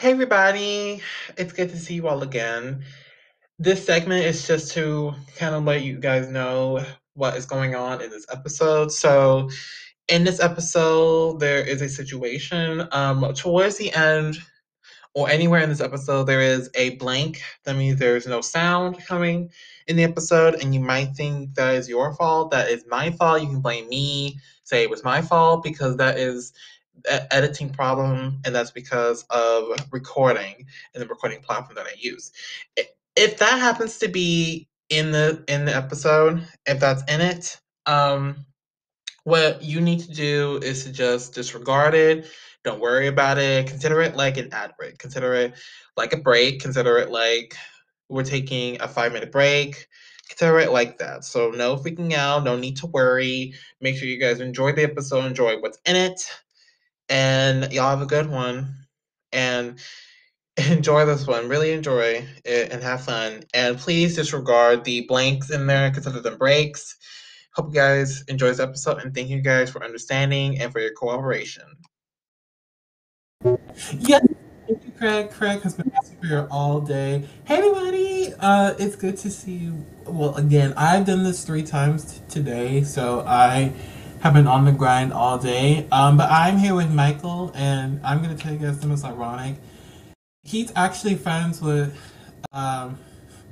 Hey everybody, it's good to see you all again. This segment is just to kind of let you guys know what is going on in this episode. So, in this episode, there is a situation. Towards the end, or anywhere in this episode, there is a blank. That means there's no sound coming in the episode, and you might think that is your fault. That is my fault. You can blame me, say it was my fault, because that is editing problem, and that's because of recording and the recording platform that I use. If that happens to be in the episode, if that's in it, what you need to do is to just disregard it. Don't worry about it. Consider it like an ad break. Consider it like a break. Consider it like we're taking a 5 minute break. Consider it like that. So no freaking out. No need to worry. Make sure you guys enjoy the episode. Enjoy what's in it, and y'all have a good one. And enjoy this one. Really enjoy it and have fun. And please disregard the blanks in there. Consider them breaks. Hope you guys enjoy this episode, and thank you guys for understanding and for your cooperation. Yes, thank you, Craig. Craig has been messing here all day. Hey, everybody! It's good to see you. Well, again, I've done this 3 times today, so I have been on the grind all day. But I'm here with Michael, and I'm gonna tell you guys the most ironic. He's actually friends with, um,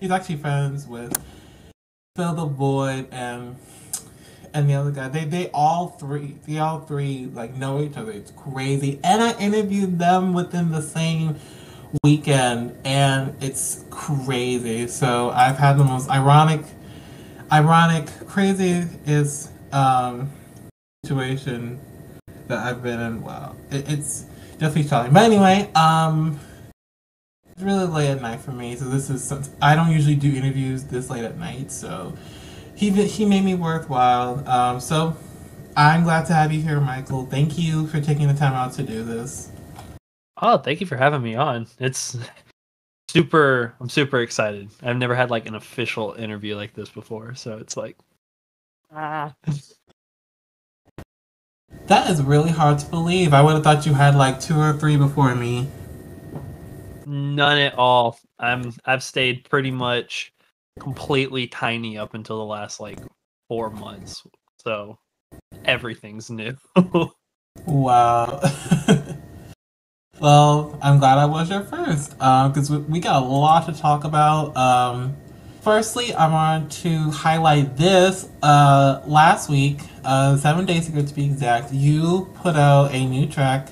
he's actually friends with Fill the Void and the other guy. They all three like know each other. It's crazy. And I interviewed them within the same weekend, and it's crazy. So I've had the most crazy is situation that I've been in. Wow, it's definitely shocking. But anyway, it's really late at night for me. So I don't usually do interviews this late at night. So he made me worthwhile. So I'm glad to have you here, Michael. Thank you for taking the time out to do this. Oh, thank you for having me on. I'm super excited. I've never had like an official interview like this before, so it's like That is really hard to believe. I would have thought you had like 2 or 3 before me. None at all. I've stayed pretty much completely tiny up until the last like 4 months. So everything's new. Wow. Well, I'm glad I was your first, because we got a lot to talk about. Firstly, I want to highlight this. Last week, 7 days ago to be exact, you put out a new track,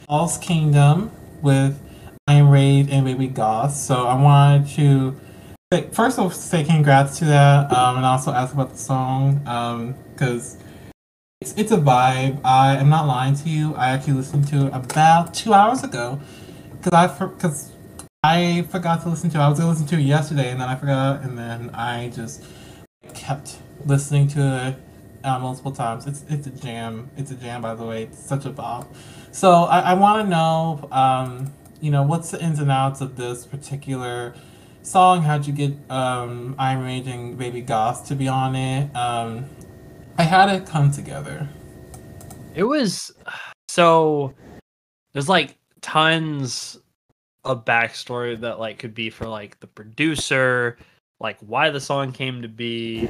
False Kingdom, with I Am Rage and Baby Goth. So I wanted to first of all say congrats to that, and also ask about the song, because it's a vibe. I am not lying to you. I actually listened to it about 2 hours ago because I forgot to listen to it. I was gonna listen to it yesterday, and then I forgot, and then I just kept listening to it multiple times. It's a jam. It's a jam, by the way. It's such a bop. So I want to know, what's the ins and outs of this particular song? How'd you get I'm Raging Baby Goth to be on it? I had it come together. It was so there's like tons of backstory that like could be for like the producer, like why the song came to be,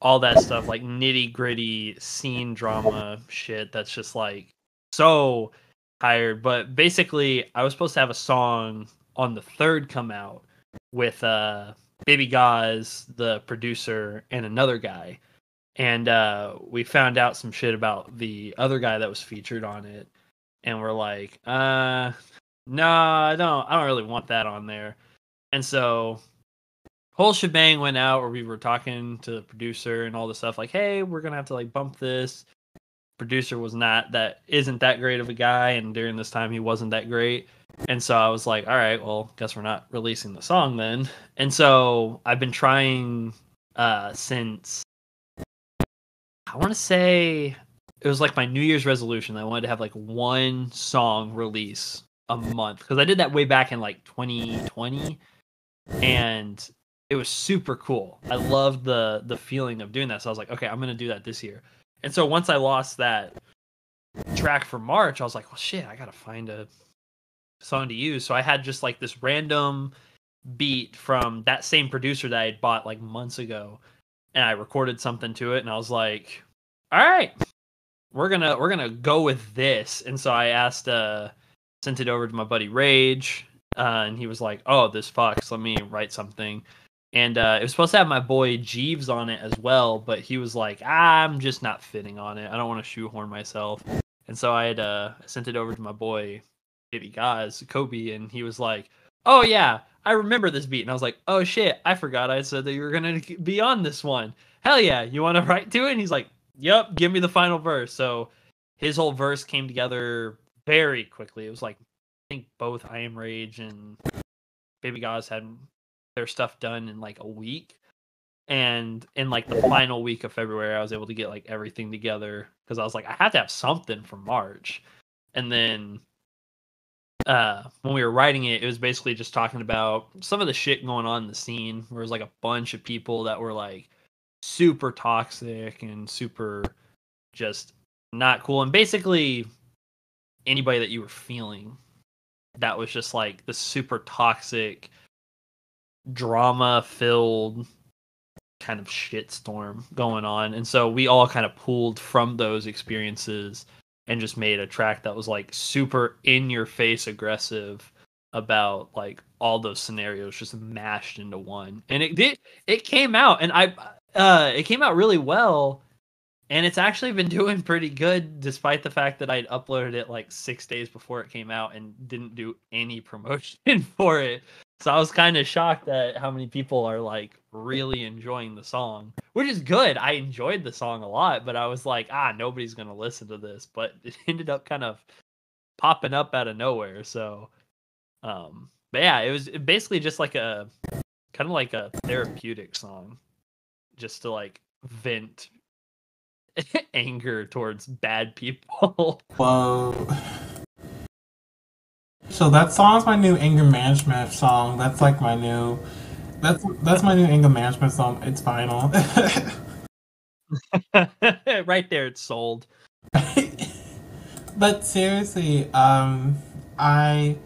all that stuff, like nitty gritty scene drama shit that's just like so tired. But basically I was supposed to have a song on the 3rd come out with Baby Gauze, the producer, and another guy. And we found out some shit about the other guy that was featured on it, and we're like, no, I don't really want that on there. And so whole shebang went out where we were talking to the producer and all this stuff, like, hey, we're gonna have to like bump this. Producer isn't that great of a guy, and during this time he wasn't that great. And so I was like, all right, well, guess we're not releasing the song then. And so I've been trying since, I want to say it was like my New Year's resolution. I wanted to have like one song release a month, because I did that way back in like 2020, and it was super cool. I loved the feeling of doing that. So I was like, okay, I'm going to do that this year. And so once I lost that track for March, I was like, well, shit, I got to find a song to use. So I had just like this random beat from that same producer that I had bought like months ago, and I recorded something to it, and I was like, all right, we're gonna go with this. And so I sent it over to my buddy Rage, and he was like, oh, this fucks, let me write something. And it was supposed to have my boy Jeeves on it as well, but he was like, I'm just not fitting on it, I don't want to shoehorn myself. And so I had sent it over to my boy Baby Guys Kobe, and he was like, oh yeah, I remember this beat. And I was like, oh shit, I forgot I said that you were gonna be on this one. Hell yeah, you want to write to it? And he's like, yep, give me the final verse. So his whole verse came together very quickly. It was like, I think both I Am Rage and Baby Guys had their stuff done in like a week. And in like the final week of February, I was able to get like everything together because I was like, I have to have something for March. And then when we were writing it, it was basically just talking about some of the shit going on in the scene. There was like a bunch of people that were like super toxic and super just not cool, and basically anybody that you were feeling that was just like the super toxic, drama filled kind of shitstorm going on. And so we all kind of pulled from those experiences and just made a track that was like super in your face aggressive about like all those scenarios just mashed into one. And it came out, and it came out really well, and it's actually been doing pretty good despite the fact that I'd uploaded it like 6 days before it came out and didn't do any promotion for it. So I was kind of shocked at how many people are like really enjoying the song, which is good. I enjoyed the song a lot, but I was like, nobody's going to listen to this. But it ended up kind of popping up out of nowhere. So, but yeah, it was basically just like a kind of like a therapeutic song just to like vent anger towards bad people. Whoa. So that song's my new anger management song. That's like my new. That's my new anger management song. It's final. Right there, it's sold. But seriously, I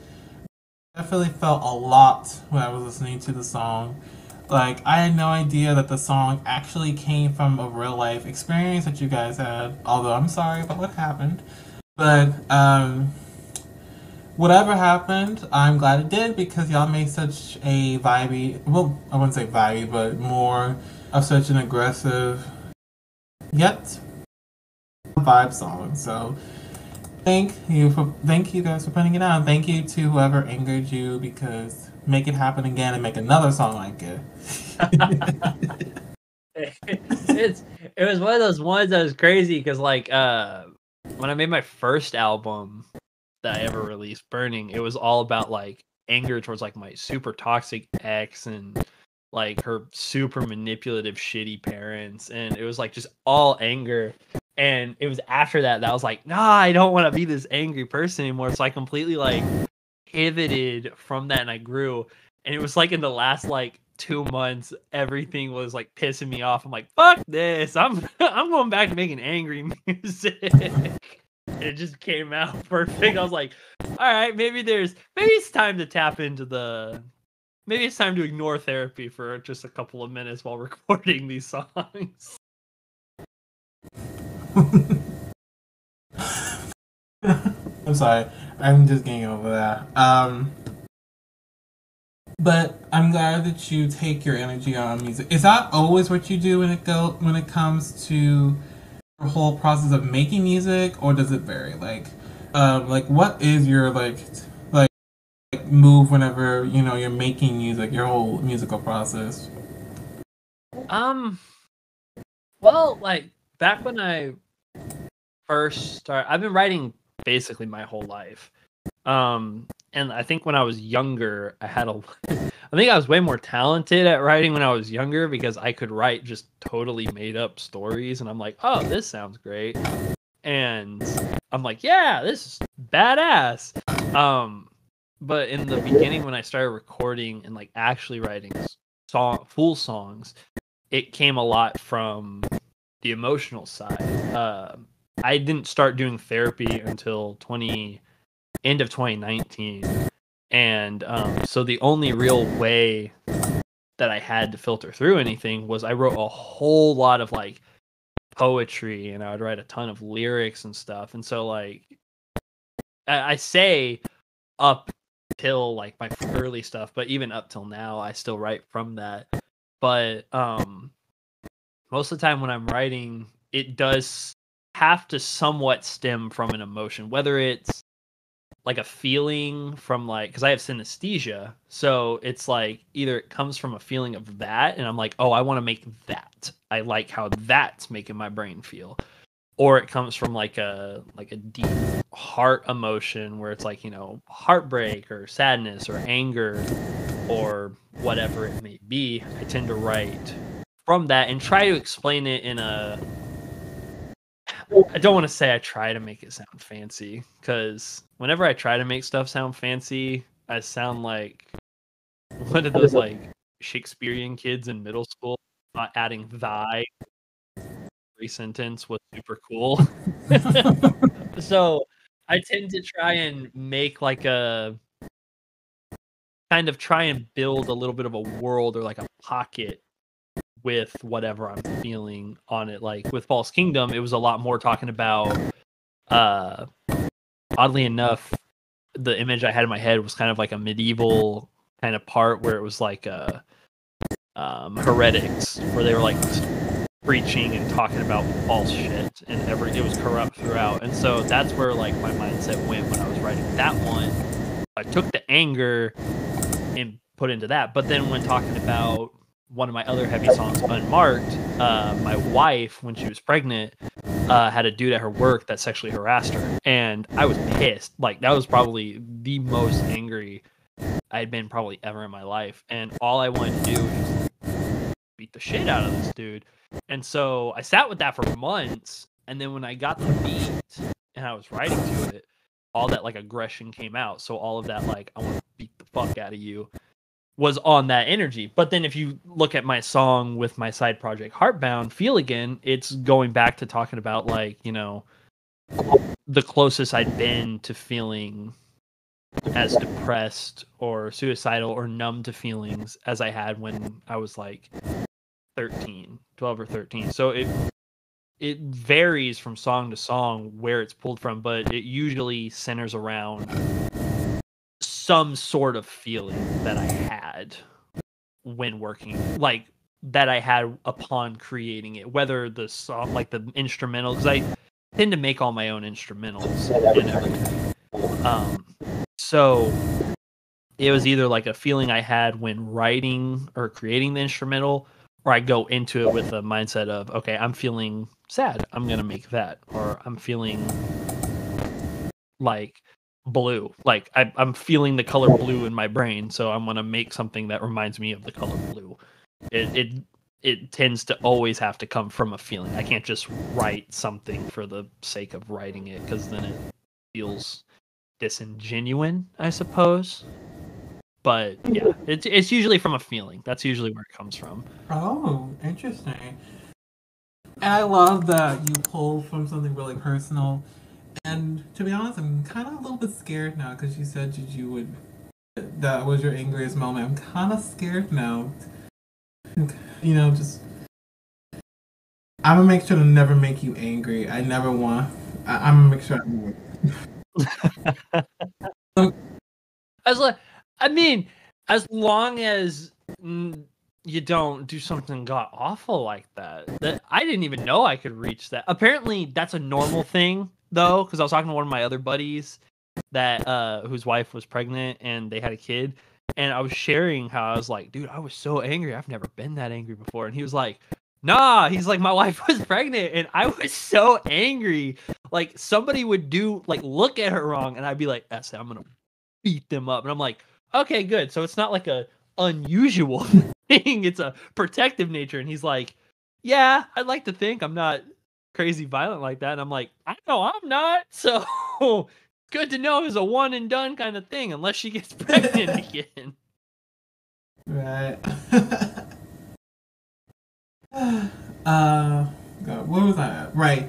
definitely felt a lot when I was listening to the song. Like, I had no idea that the song actually came from a real life experience that you guys had. Although I'm sorry about what happened, but whatever happened, I'm glad it did because y'all made such a vibey, well, I wouldn't say vibey, but more of such an aggressive, yet vibe song. So thank you guys for putting it out. Thank you to whoever angered you, because make it happen again and make another song like it. It was one of those ones that was crazy because like when I made my first album that I ever released, Burning, it was all about like anger towards like my super toxic ex and like her super manipulative shitty parents, and it was like just all anger. And it was after that I was like, nah, I don't want to be this angry person anymore. So I completely like pivoted from that and I grew. And it was like in the last like 2 months, everything was like pissing me off. I'm like, fuck this. I'm going back to making angry music. It just came out perfect. I was like, all right, maybe it's time to tap into maybe it's time to ignore therapy for just a couple of minutes while recording these songs. I'm sorry. I'm just getting over that. But I'm glad that you take your energy on music. Is that always what you do when it comes to the whole process of making music, or does it vary? Like what is your like move whenever you're making music? Your whole musical process. Well, like back when I first started, I've been writing basically my whole life. And I think when I was younger, I think I was way more talented at writing when I was younger because I could write just totally made up stories, and I'm like, oh, this sounds great. And I'm like, yeah, this is badass. But in the beginning when I started recording and like actually writing full songs, it came a lot from the emotional side. I didn't start doing therapy until end of 2019. And so the only real way that I had to filter through anything was I wrote a whole lot of like poetry, and I would write a ton of lyrics and stuff. And so like I say up till like my early stuff, but even up till now I still write from that. But most of the time when I'm writing, it does have to somewhat stem from an emotion, whether it's like a feeling from like, because I have synesthesia, so it's like either it comes from a feeling of that and I'm like, oh, I want to make that, I like how that's making my brain feel, or it comes from like a deep heart emotion where it's like, you know, heartbreak or sadness or anger or whatever it may be. I tend to write from that and try to explain it in a, I don't want to say I try to make it sound fancy, because whenever I try to make stuff sound fancy, I sound like one of those like Shakespearean kids in middle school, not adding thy every sentence was super cool. So I tend to try and make like a kind of try and build a little bit of a world or like a pocket with whatever I'm feeling on it. Like with False Kingdom, it was a lot more talking about oddly enough, the image I had in my head was kind of like a medieval kind of part where it was like heretics, where they were like preaching and talking about false shit, and it was corrupt throughout. And so that's where like my mindset went when I was writing that one. I took the anger and put into that. But then when talking about one of my other heavy songs, Unmarked, my wife, when she was pregnant, had a dude at her work that sexually harassed her, and I was pissed. Like, that was probably the most angry I had been probably ever in my life, and all I wanted to do was just beat the shit out of this dude. And so I sat with that for months, and then when I got the beat and I was writing to it, all that like aggression came out. So all of that like, I want to beat the fuck out of you, was on that energy. But then if you look at my song with my side project Heartbound, Feel Again, it's going back to talking about like, you know, the closest I'd been to feeling as depressed or suicidal or numb to feelings as I had when I was like 12 or 13. So it varies from song to song where it's pulled from, but it usually centers around some sort of feeling that I had when working, like that I had upon creating it, whether the song, like the instrumental, because I tend to make all my own instrumentals and everything. So it was either like a feeling I had when writing or creating the instrumental, or I go into it with a mindset of, okay, I'm feeling sad, I'm gonna make that, or I'm feeling like blue, like I'm feeling the color blue in my brain, so I'm gonna make something that reminds me of the color blue. It tends to always have to come from a feeling. I can't just write something for the sake of writing it, because then it feels disingenuine, I suppose. But yeah, it's usually from a feeling. That's usually where it comes from. Oh, interesting. And I love that you pull from something really personal. And to be honest, I'm kind of a little bit scared now, because you said that was your angriest moment. I'm kind of scared now. You know, just I'm gonna make sure to never make you angry. I never want. I'm gonna make sure. I mean, as long as you don't do something god awful like that. That I didn't even know I could reach that. Apparently, that's a normal thing though, because I was talking to one of my other buddies that whose wife was pregnant and they had a kid, and I was sharing how I was like, dude, I was so angry. I've never been that angry before. And he was like, nah, he's like, my wife was pregnant and I was so angry. Like somebody would look at her wrong and I'd be like, that's it, I'm gonna beat them up. And I'm like, okay, good. So it's not like a unusual thing, it's a protective nature. And he's like, yeah, I'd like to think I'm not crazy violent like that. And I'm like, I know I'm not. So good to know it's a one and done kind of thing, unless she gets pregnant again. Right. God, what was I at? Right.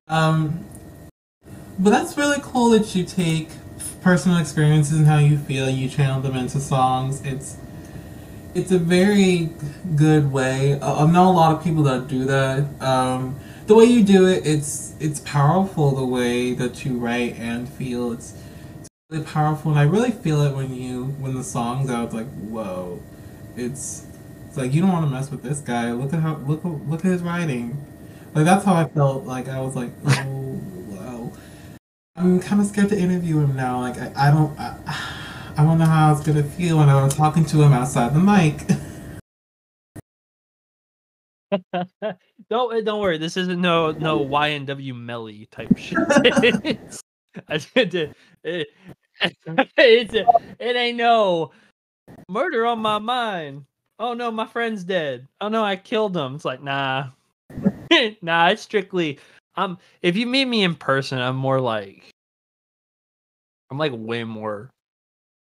But that's really cool that you take personal experiences and how you feel, you channel them into songs. It's a very good way. I know a lot of people that do that. The way you do it, it's powerful. The way that you write and feel, it's really powerful, and I really feel it when the song's out. It's like, whoa, it's like you don't want to mess with this guy. Look at his writing. Like that's how I felt. Like I was like, oh wow. I'm kind of scared to interview him now. Like I don't know how I was gonna feel when I was talking to him outside the mic. Don't worry. This isn't no YNW Melly type shit. I did it. It ain't no murder on my mind. Oh no, my friend's dead. Oh no, I killed him. It's like nah, nah. It's strictly. If you meet me in person, I'm like way more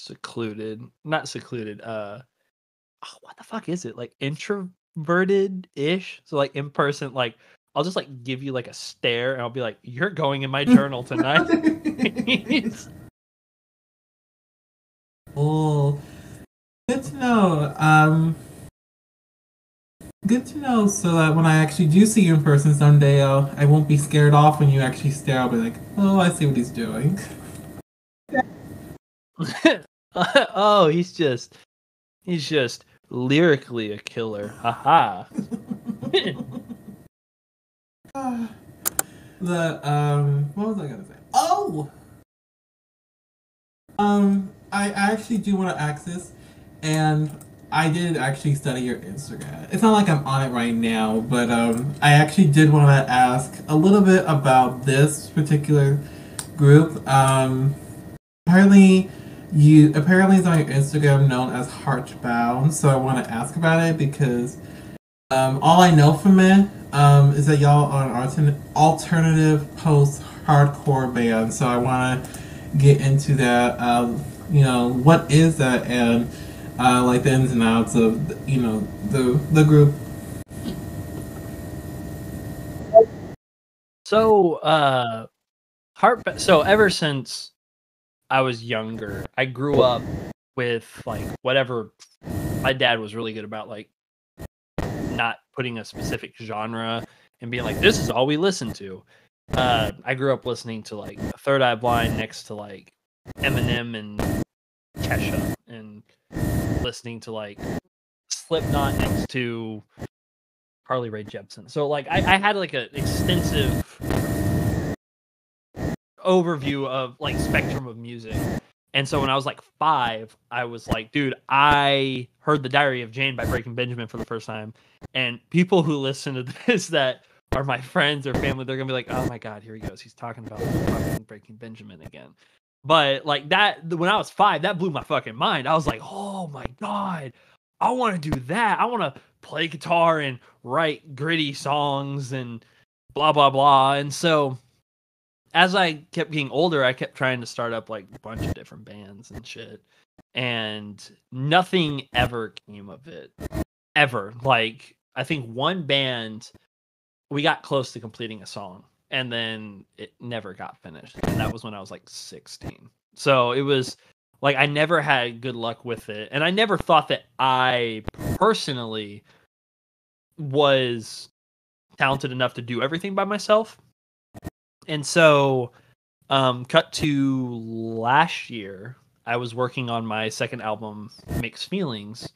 secluded. Not secluded. What the fuck is it? Like introverted ish. So like in person, like I'll just like give you like a stare, and I'll be like, "You're going in my journal tonight." Oh, good to know. Good to know, so that when I actually do see you in person someday, I won't be scared off when you actually stare. I'll be like, oh, I see what he's doing. Oh, he's just lyrically a killer. Haha. What was I gonna say? Oh, I actually do want to ask this, and I did actually study your Instagram. It's not like I'm on it right now, but I actually did want to ask a little bit about this particular group. Apparently it's on your Instagram known as Heartbound, so I want to ask about it because all I know from it is that y'all are an alternative post-hardcore band, so I want to get into that. What is that, and like the ins and outs of the group. So, so ever since I was younger, I grew up with like whatever. My dad was really good about like not putting a specific genre and being like, this is all we listen to. I grew up listening to like Third Eye Blind next to like Eminem and Kesha, and listening to like Slipknot next to Carly Rae Jepsen. So like I had like an extensive overview of like spectrum of music. And so when I was like 5, I was like, dude, I heard The Diary of Jane by Breaking Benjamin for the first time. And people who listen to this that are my friends or family, they're gonna be like, oh my god, here he goes. He's talking about fucking Breaking Benjamin again. But like that, when I was 5, that blew my fucking mind. I was like, oh my god, I want to do that. I want to play guitar and write gritty songs and blah blah blah. And so as I kept getting older, I kept trying to start up like a bunch of different bands and shit, and nothing ever came of it. Ever. Like I think one band, we got close to completing a song, and then it never got finished, and that was when I was like 16. So it was like I never had good luck with it, and I never thought that I personally was talented enough to do everything by myself. And so cut to last year, I was working on my second album, Mixed Feelings,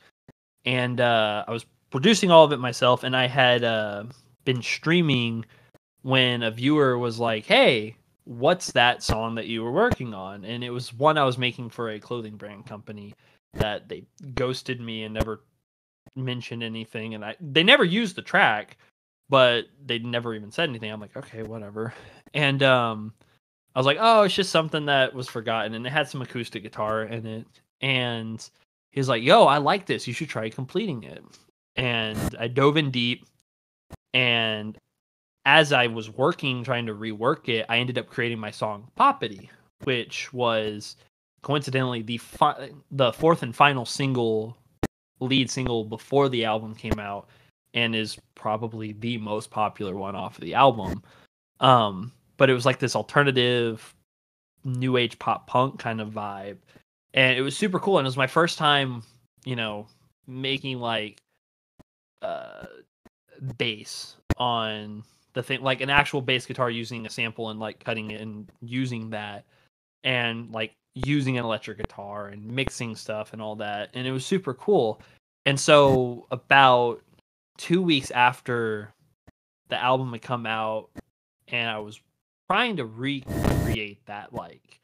and I was producing all of it myself, and I had been streaming when a viewer was like, hey, what's that song that you were working on? And it was one I was making for a clothing brand company that they ghosted me and never mentioned anything, and they never used the track, but they never even said anything. I'm like, okay, whatever. And I was like, oh, it's just something that was forgotten, and it had some acoustic guitar in it. And he's like, yo, I like this. You should try completing it. And I dove in deep, and as I was working, trying to rework it, I ended up creating my song Poppity, which was coincidentally the fourth and final lead single before the album came out, and is probably the most popular one off of the album. But it was like this alternative new age pop punk kind of vibe. And it was super cool. And it was my first time, making like bass on the thing, like an actual bass guitar, using a sample and like cutting it and using that, and like using an electric guitar and mixing stuff and all that. And it was super cool. And so about 2 weeks after the album had come out, and I was trying to recreate that, like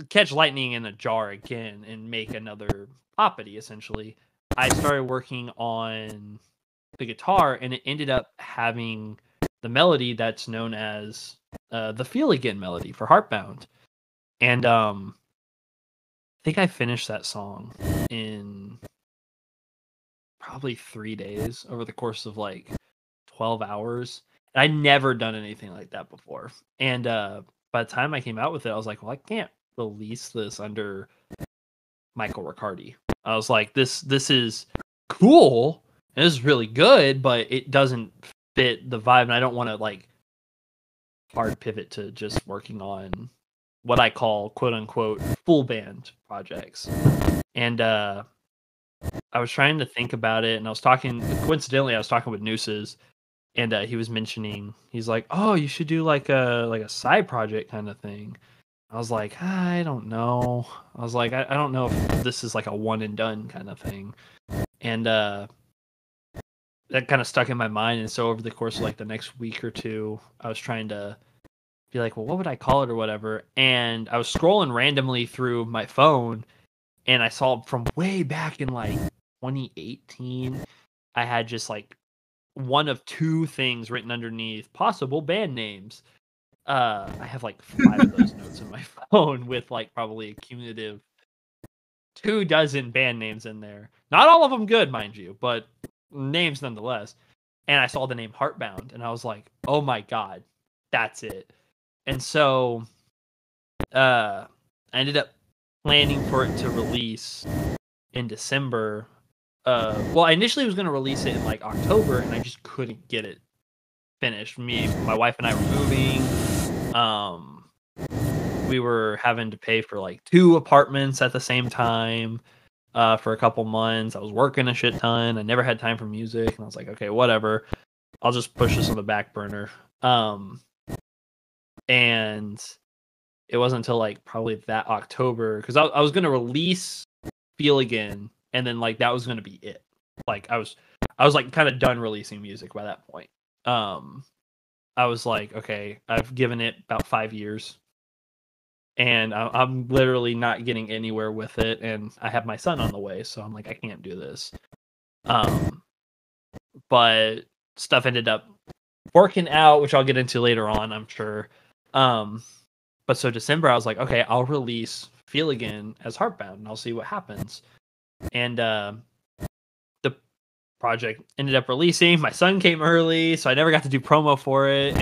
catch lightning in a jar again and make another poppity, essentially, I started working on the guitar, and it ended up having the melody that's known as the Feel Again melody for Heartbound. And I think I finished that song in probably 3 days over the course of like 12 hours. And I'd never done anything like that before. And by the time I came out with it, I was like, well, I can't release this under Michael Ricciardi. I was like, this is cool. It is really good, but it doesn't fit the vibe. And I don't want to like hard pivot to just working on what I call quote unquote full band projects. And I was trying to think about it, and I was talking with Nooses, and he was mentioning, he's like, oh, you should do like a side project kind of thing. I was like, I don't know. I was like, I don't know if this is like a one and done kind of thing. And that kind of stuck in my mind. And so over the course of like the next week or two, I was trying to be like, well, what would I call it or whatever? And I was scrolling randomly through my phone, and I saw from way back in like 2018, I had just like one of two things written underneath possible band names. I have like 5 of those notes in my phone with like probably a cumulative 24 band names in there. Not all of them good, mind you, but names nonetheless. And I saw the name Heartbound, and I was like, oh my God, that's it. And so I ended up planning for it to release in December. Well, I initially was going to release it in like October, and I just couldn't get it finished. My wife and I were moving. We were having to pay for like 2 apartments at the same time for a couple months. I was working a shit ton. I never had time for music, and I was like, okay, whatever. I'll just push this on the back burner. And it wasn't until like probably that October, because I was going to release Feel Again, and then like that was going to be it. Like I was like kind of done releasing music by that point. I was like, okay, I've given it about 5 years, and I'm literally not getting anywhere with it, and I have my son on the way, so I'm like, I can't do this. But stuff ended up working out, which I'll get into later on, I'm sure. But so December, I was like, okay, I'll release Feel Again as Heartbound, and I'll see what happens. And the project ended up releasing. My son came early, so I never got to do promo for it,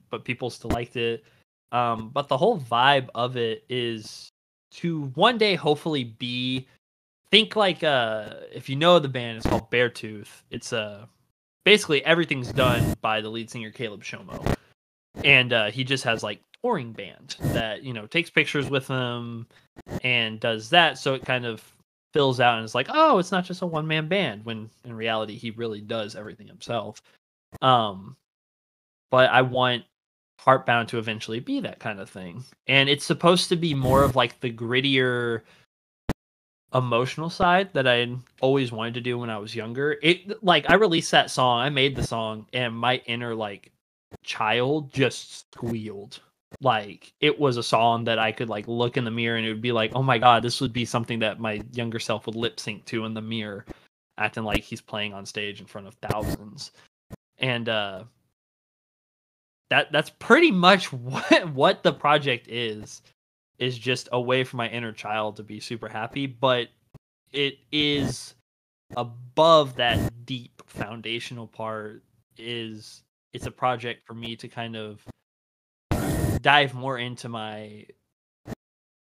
but people still liked it. But the whole vibe of it is to one day hopefully think like if you know the band, it's called Beartooth. It's basically everything's done by the lead singer Caleb Shomo, and he just has like touring band that takes pictures with him and does that, so it kind of fills out and it's like, oh, it's not just a one-man band, when in reality he really does everything himself. But I want Heartbound to eventually be that kind of thing, and it's supposed to be more of like the grittier emotional side that I always wanted to do when I was younger. It like I released that song, I made the song, and my inner like child just squealed. Like it was a song that I could like look in the mirror and it would be like, oh my God, this would be something that my younger self would lip sync to in the mirror, acting like he's playing on stage in front of thousands. And that's pretty much what the project is just a way for my inner child to be super happy. But it is above that deep foundational part, it's a project for me to kind of dive more into my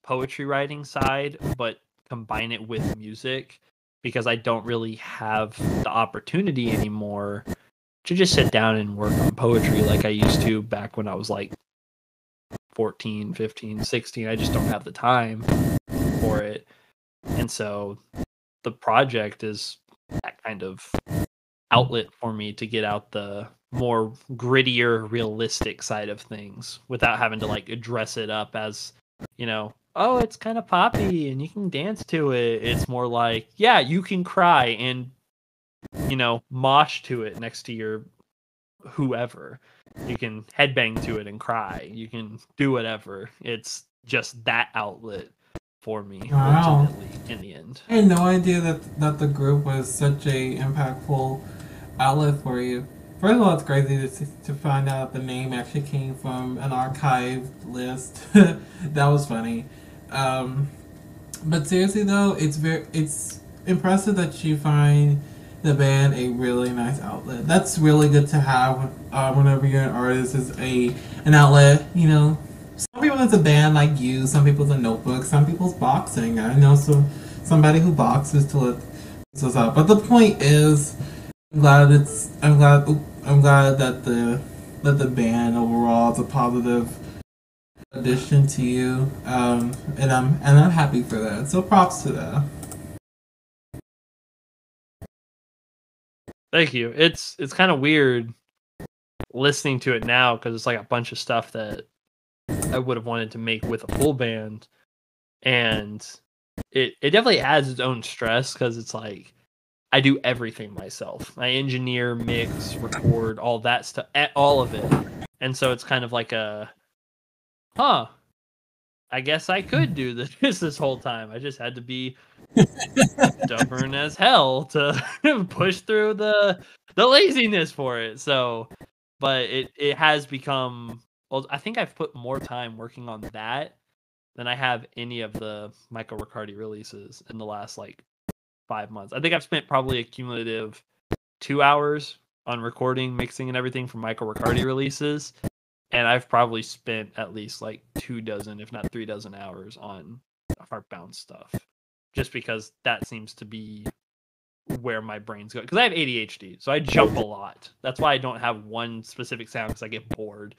poetry writing side, but combine it with music, because I don't really have the opportunity anymore to just sit down and work on poetry like I used to back when I was like 14, 15, 16. I just don't have the time for it. And so the project is that kind of outlet for me to get out the more grittier, realistic side of things without having to like dress it up as, oh, it's kind of poppy and you can dance to it. It's more like, yeah, you can cry and, mosh to it next to your whoever. You can headbang to it and cry. You can do whatever. It's just that outlet for me, Wow. ultimately, in the end. I had no idea that the group was such a impactful outlet for you. First of all, it's crazy to find out the name actually came from an archived list. That was funny. But seriously though, it's impressive that you find the band a really nice outlet. That's really good to have whenever you're an artist is an outlet. Some people it's a band like you. Some people's a notebook. Some people's boxing. I know somebody who boxes to let this out. But the point is, I'm glad that the band overall is a positive addition to you. And I'm happy for that. So props to that. Thank you. It's kind of weird listening to it now because it's like a bunch of stuff that I would have wanted to make with a full band, and it definitely adds its own stress because it's like I do everything myself. I engineer, mix, record, all that stuff, all of it, and so it's kind of like I guess I could do this whole time. I just had to be stubborn as hell to push through the laziness for it. So, but it has become. Well, I think I've put more time working on that than I have any of the Michael Ricciardi releases in the last 5 months. I think I've spent probably a cumulative 2 hours on recording, mixing, and everything for Michael Ricciardi releases, and I've probably spent at least 2 dozen, if not 3 dozen hours on Heartbound stuff, just because that seems to be where my brain's going. Because I have ADHD, so I jump a lot. That's why I don't have one specific sound, because I get bored.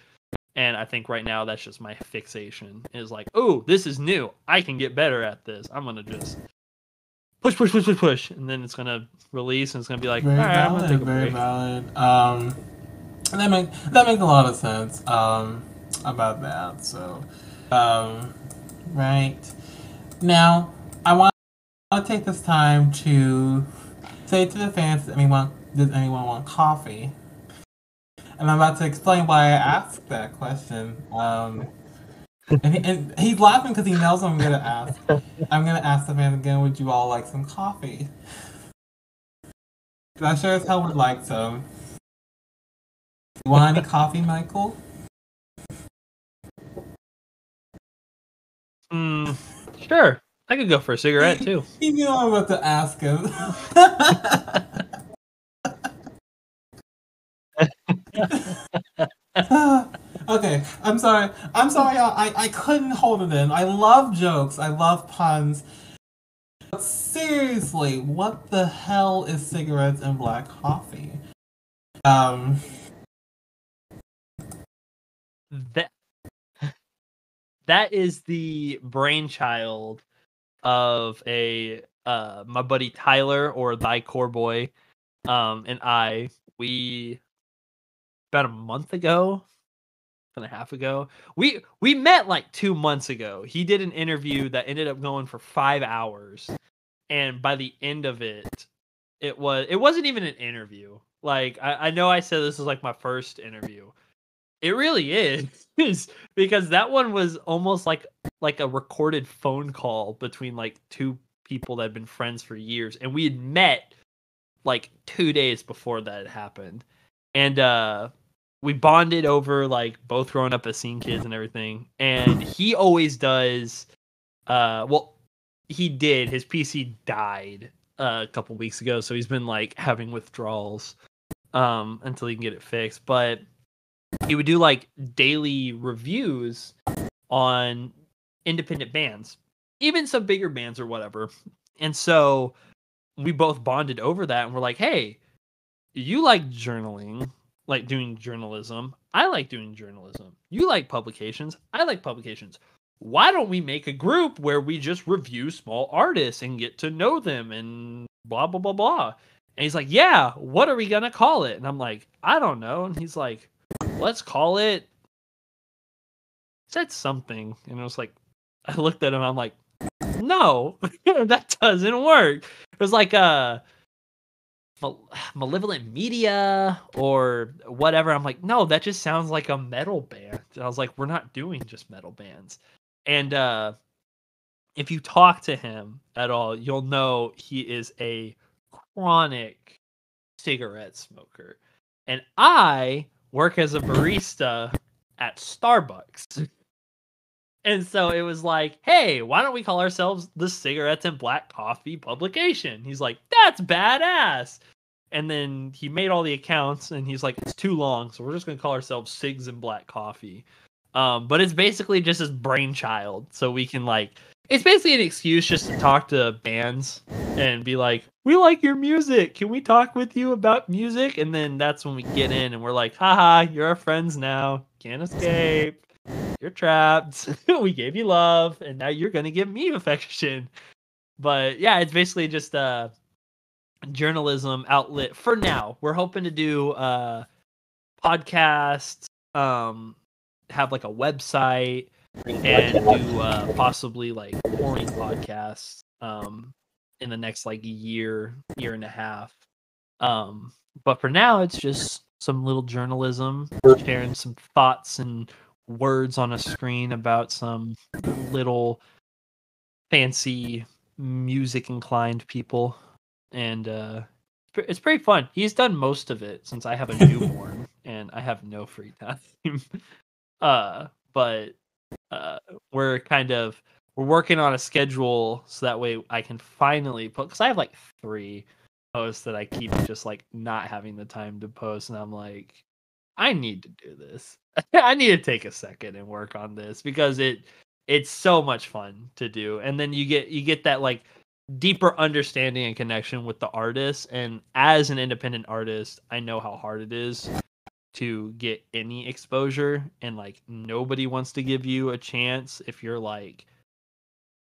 And I think right now that's just my fixation is oh, this is new. I can get better at this. I'm going to just push. And then it's going to release and it's going to be very all right, valid, I'm going to take a very break. valid. That makes a lot of sense about that. So, right. Now, I want to take this time to say to the fans, does anyone want coffee? And I'm about to explain why I asked that question. And he's laughing because he knows I'm gonna ask. I'm gonna ask the fans again. Would you all like some coffee? I sure as hell would like some. You want any coffee, Michael? Sure. I could go for a cigarette too. He knew I was about to ask him. Okay, I'm sorry. I couldn't hold it in. I love jokes. I love puns. But seriously, what the hell is cigarettes and black coffee? That is the brainchild of my buddy Tyler, or Thy Core Boy, and we about a month ago, and a half ago, we met 2 months ago. He did an interview that ended up going for 5 hours, and by the end of it wasn't even an interview. I know I said this was my first interview. It really is because that one was almost like a recorded phone call between 2 people that had been friends for years, and we had met 2 days before that had happened, and we bonded over both growing up as scene kids and everything. And he always does. Well, he did. His PC died a couple weeks ago, so he's been having withdrawals until he can get it fixed. But he would do daily reviews on independent bands, even some bigger bands or whatever. And so we both bonded over that, and we're like, hey, you like journaling, like doing journalism. I like doing journalism. You like publications. I like publications. Why don't we make a group where we just review small artists and get to know them and blah, blah, blah, blah. And he's like, yeah, what are we going to call it? And I'm like, I don't know. And he's like, let's call it, said something. And I was like, I looked at him. I'm like, no, that doesn't work. It was like Malevolent Media or whatever. I'm like, no, that just sounds like a metal band. And I was like, we're not doing just metal bands. And if you talk to him at all, you'll know he is a chronic cigarette smoker. And I work as a barista at Starbucks. And so it was like, hey, why don't we call ourselves the Cigarettes and Black Coffee Publication? He's like, that's badass. And then he made all the accounts and he's like, it's too long, so we're just going to call ourselves Cigs and Black Coffee. But it's basically just his brainchild. So we can it's basically an excuse just to talk to bands and be like, we like your music. Can we talk with you about music? And then that's when we get in and we're like, haha, you're our friends now. Can't escape. You're trapped. We gave you love, and now you're gonna give me affection. But yeah, it's basically just a journalism outlet for now. We're hoping to do podcasts, have like a website, and do possibly like touring podcasts in the next year and a half. But for now, it's just some little journalism, sharing some thoughts and words on a screen about some little fancy music inclined people, and it's pretty fun. He's done most of it since I have a newborn and I have no free time. But we're working on a schedule so that way I can finally put, because I have 3 posts that I keep just not having the time to post, and I'm like, I need to do this. I need to take a second and work on this because it's so much fun to do. And then you get that deeper understanding and connection with the artist. And as an independent artist, I know how hard it is to get any exposure, and nobody wants to give you a chance if you're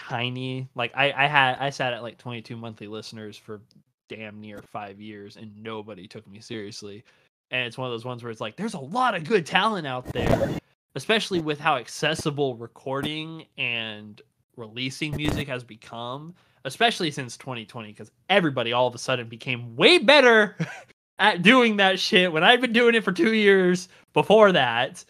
tiny. I sat at 22 monthly listeners for damn near 5 years and nobody took me seriously. And it's one of those ones where it's there's a lot of good talent out there, especially with how accessible recording and releasing music has become, especially since 2020, because everybody all of a sudden became way better at doing that shit when I'd been doing it for 2 years before that,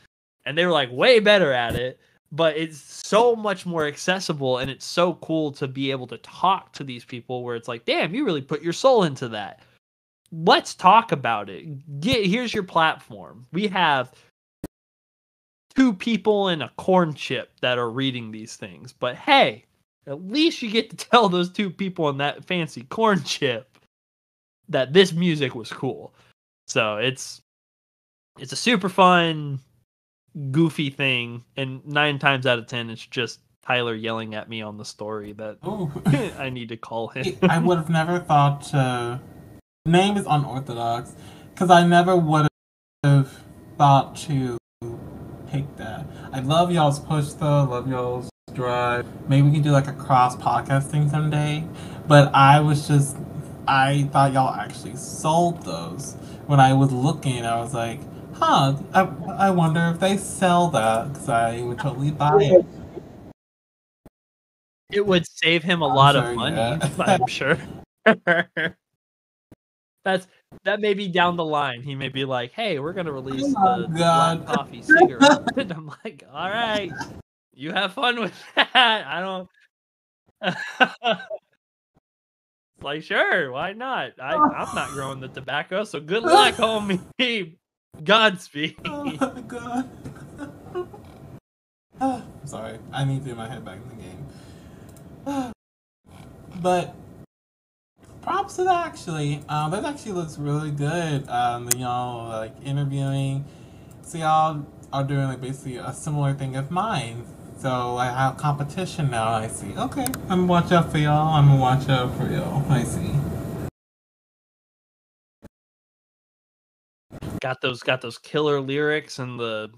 and they were way better at it. But it's so much more accessible, and it's so cool to be able to talk to these people where it's damn, you really put your soul into that. Let's talk about it. Here's your platform. We have 2 people and a corn chip that are reading these things. But hey, at least you get to tell those 2 people in that fancy corn chip that this music was cool. So it's a super fun, goofy thing. And 9 times out of 10, it's just Tyler yelling at me on the story that I need to call him. I would have never thought name is unorthodox, because I never would have thought to pick that. I love y'all's push though, love y'all's drive. Maybe we can do a cross podcasting someday. But I thought y'all actually sold those. When I was looking, I was like, I wonder if they sell that, because I would totally buy it. It would save him a lot of money, I'm sure. That may be down the line. He may be like, hey, we're going to release the Black Coffee cigarette. And I'm like, all right, you have fun with that. I don't... sure, why not? I'm not growing the tobacco, so good luck, homie. Godspeed. Oh my god. I'm sorry. I need to get my head back in the game. But props to that, actually. That actually looks really good. Y'all interviewing. So y'all are doing basically a similar thing of mine. So I have competition now. I see. Okay, I'm gonna watch out for y'all. I see. got those killer lyrics and the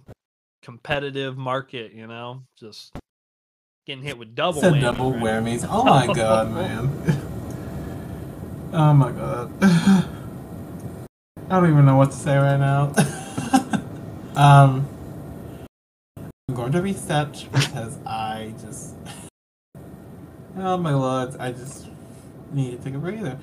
competitive market, just getting hit with double Said whammies. double right? whammies. Oh my god, man. Oh my god. I don't even know what to say right now. I'm going to reset because I just. Oh my lord, I just need to take a breather.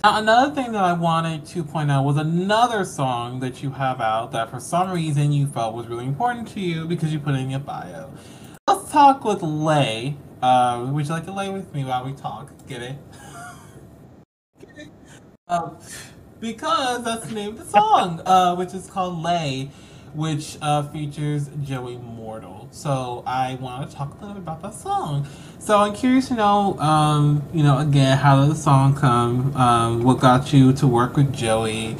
Another thing that I wanted to point out was another song that you have out that for some reason you felt was really important to you because you put it in your bio. Let's talk with Lay. Would you like to lay with me while we talk? Get it? Um, because that's the name of the song, which is called Lay, which features Joey Mortal. So I want to talk a little bit about that song. So I'm curious to know, again, how did the song come? What got you to work with Joey,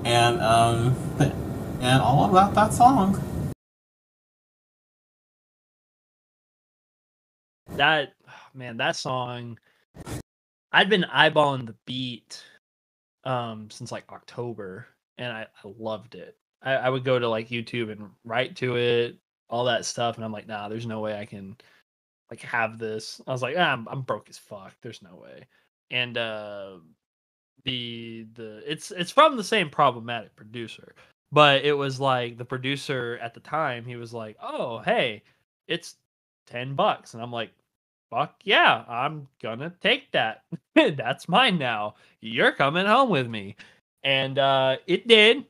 and all about that song. That song, I'd been eyeballing the beat since like October, and I loved it. I would go to like YouTube and write to it, all that stuff, and I'm like, nah, there's no way I can like have this. I was like, I'm broke as fuck. There's no way. And it's from the same problematic producer, but it was like the producer at the time, he was like, oh hey, it's $10, and I'm like, fuck yeah, I'm gonna take that. That's mine now. You're coming home with me. And it did.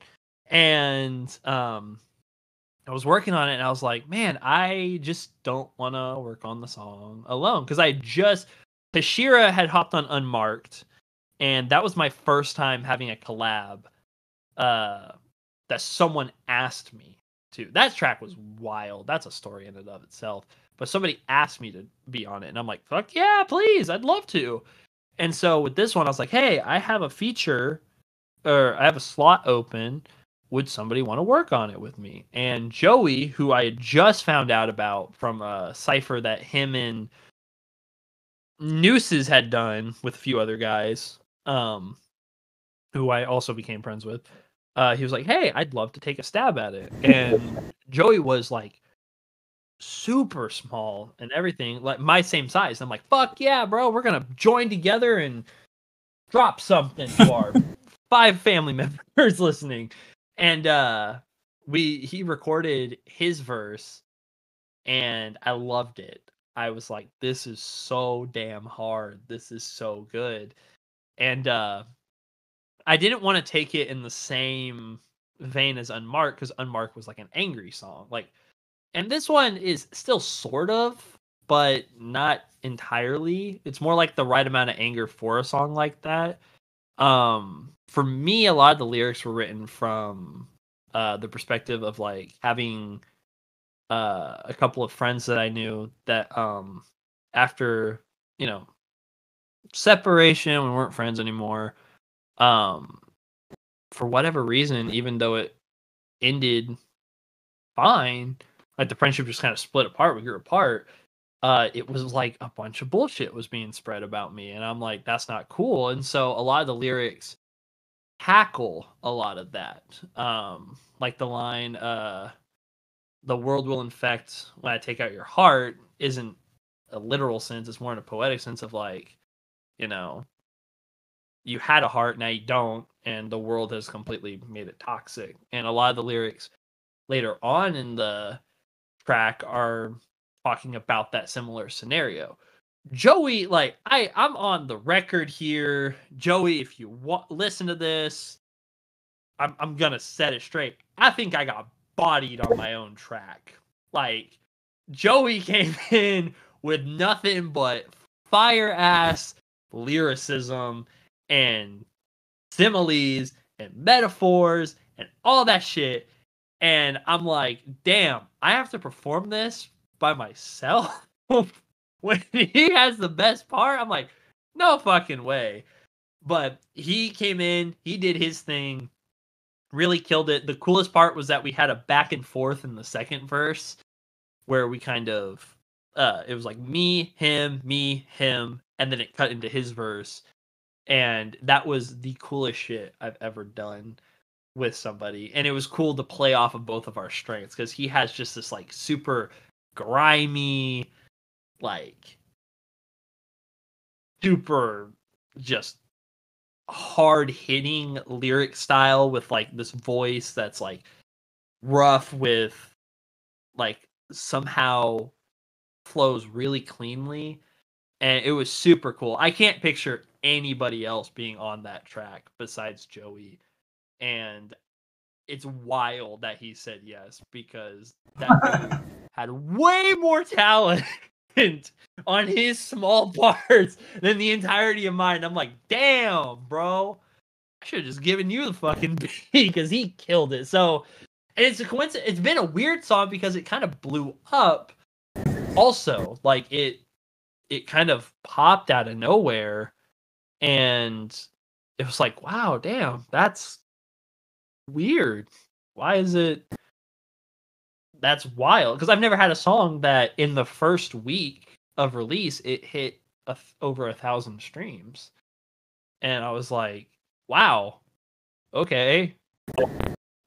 And I was working on it, and I was like, man, I just don't want to work on the song alone, because Hashira had hopped on Unmarked, and that was my first time having a collab that someone asked me to. That track was wild. That's a story in and of itself. But somebody asked me to be on it, and I'm like, fuck yeah, please, I'd love to. And so with this one, I was like, hey, I have a feature, or I have a slot open. Would somebody want to work on it with me? And Joey, who I had just found out about from a cypher that him and Nooses had done with a few other guys, who I also became friends with, he was like, hey, I'd love to take a stab at it. And Joey was like super small and everything, like my same size. I'm like, fuck yeah, bro, we're gonna join together and drop something to our 5 family members listening. And he recorded his verse, and I loved it. I was like, this is so damn hard. This is so good. And I didn't want to take it in the same vein as Unmarked, because Unmarked was like an angry song. And this one is still sort of, but not entirely. It's more like the right amount of anger for a song like that. For me, a lot of the lyrics were written from the perspective of like having a couple of friends that I knew that after, separation, we weren't friends anymore. For whatever reason, even though it ended fine, like the friendship just kind of split apart, we grew apart. It was like a bunch of bullshit was being spread about me, and I'm like, that's not cool. And so a lot of the lyrics tackle a lot of that. Like the line, the world will infect when I take out your heart, isn't a literal sense, it's more in a poetic sense of like, you had a heart, now you don't, and the world has completely made it toxic. And a lot of the lyrics later on in the track are talking about that similar scenario. Joey, like, I'm on the record here. Joey, if you listen to this, I'm gonna set it straight. I think I got bodied on my own track. Like, Joey came in with nothing but fire ass lyricism and similes and metaphors and all that shit. And I'm like, damn, I have to perform this by myself when he has the best part. I'm like, no fucking way. But he came in, he did his thing, really killed it. The coolest part was that we had a back and forth in the second verse where we kind of, it was like me, him, and then it cut into his verse. And that was the coolest shit I've ever done with somebody. And it was cool to play off of both of our strengths because he has just this like super grimy, like super just hard hitting lyric style with like this voice that's like rough with like somehow flows really cleanly, and it was super cool. I can't picture anybody else being on that track besides Joey, and it's wild that he said yes because that dude had way more talent on his small parts than the entirety of mine. I'm like, damn, bro, I should have just given you the fucking beat because he killed it. So, and it's a coincidence. It's been a weird song because it kind of blew up. Also, like it kind of popped out of nowhere, and it was like, wow, damn, that's weird. Why is it? That's wild because I've never had a song that in the first week of release it hit over 1,000 streams, and I was like, wow, okay,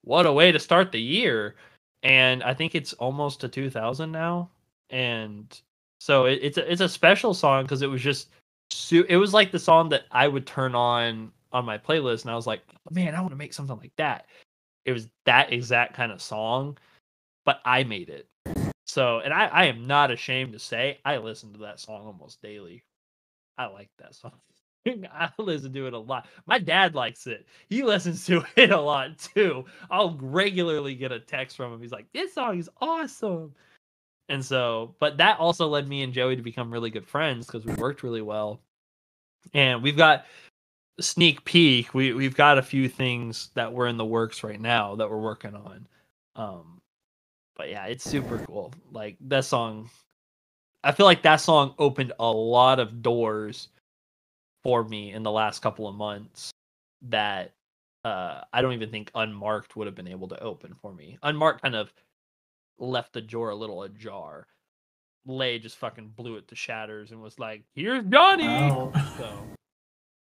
what a way to start the year. And I think it's almost to 2,000 now, and so it's a special song because it was just it was like the song that I would turn on my playlist, and I was like, man, I want to make something like that. It was that exact kind of song, but I made it. So, and I am not ashamed to say I listen to that song almost daily. I like that song. I listen to it a lot. My dad likes it. He listens to it a lot too. I'll regularly get a text from him. He's like, this song is awesome. And so, but that also led me and Joey to become really good friends because we worked really well. And we've got a sneak peek. We've got a few things that we're in the works right now that we're working on. But yeah, it's super cool. Like that song, I feel like that song opened a lot of doors for me in the last couple of months that I don't even think Unmarked would have been able to open for me. Unmarked kind of left the door a little ajar. Lay just fucking blew it to shatters and was like, "Here's Johnny." Oh. So,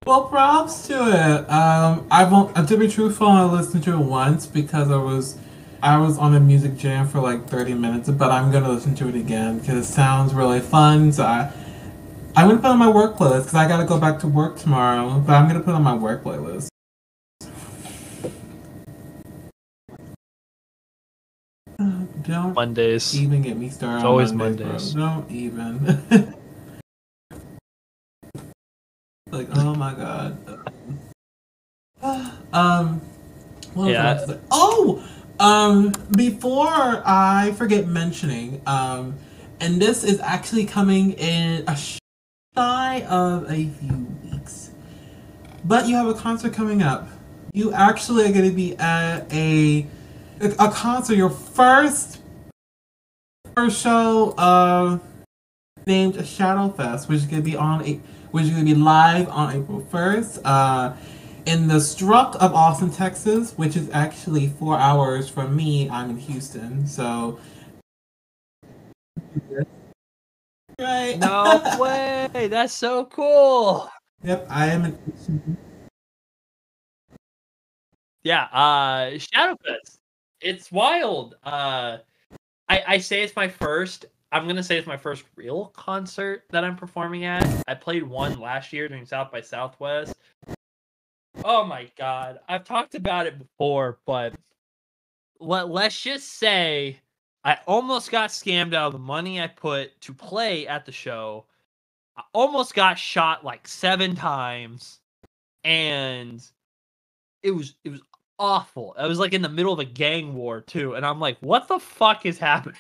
well, props to it. To be truthful, I listened to it once because I was on a music jam for like 30 minutes, but I'm gonna listen to it again because it sounds really fun. So I'm gonna put it on my work playlist because I gotta go back to work tomorrow. But I'm gonna put it on my work playlist. Don't Mondays. even get me started. It's always Mondays. Bro. Don't even. Like, oh my god. What was I about to say? Oh, before I forget mentioning, and this is actually coming in a shy of a few weeks, but you have a concert coming up. You actually are going to be at a concert, your first show named Shadowfest, which is going to be live on April 1st. In the Struck of Austin, Texas, which is actually 4 hours from me. I'm in Houston, so. Right. No way! That's so cool. Yep, I am in Houston. Yeah, Shadowfest. It's wild. I say it's my first. I'm gonna say it's my first real concert that I'm performing at. I played one last year during South by Southwest. Oh my god, I've talked about it before, but let's just say I almost got scammed out of the money I put to play at the show. I almost got shot like 7 times, and it was awful. I was like in the middle of a gang war too, and I'm like, what the fuck is happening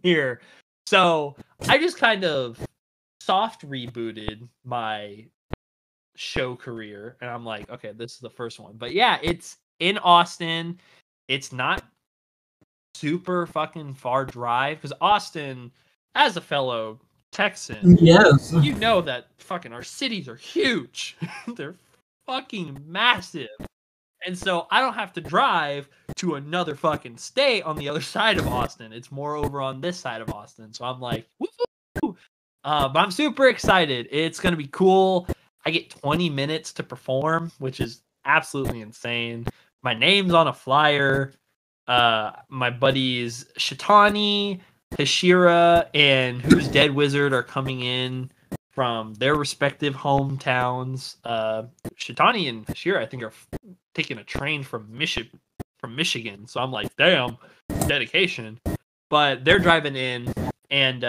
here? So I just kind of soft rebooted my show career, and I'm like, okay, this is the first one. But yeah, it's in Austin. It's not super fucking far drive because Austin, as a fellow Texan, yes, you know that fucking our cities are huge. They're fucking massive. And so I don't have to drive to another fucking state on the other side of Austin. It's more over on this side of Austin. So I'm like, woo! But I'm super excited. It's going to be cool. I get 20 minutes to perform, which is absolutely insane. My name's on a flyer. My buddies Shitani, Hashira, and Who's Dead Wizard are coming in from their respective hometowns. Shitani and Hashira, I think, are taking a train from Michigan. So I'm like, damn, dedication. But they're driving in, and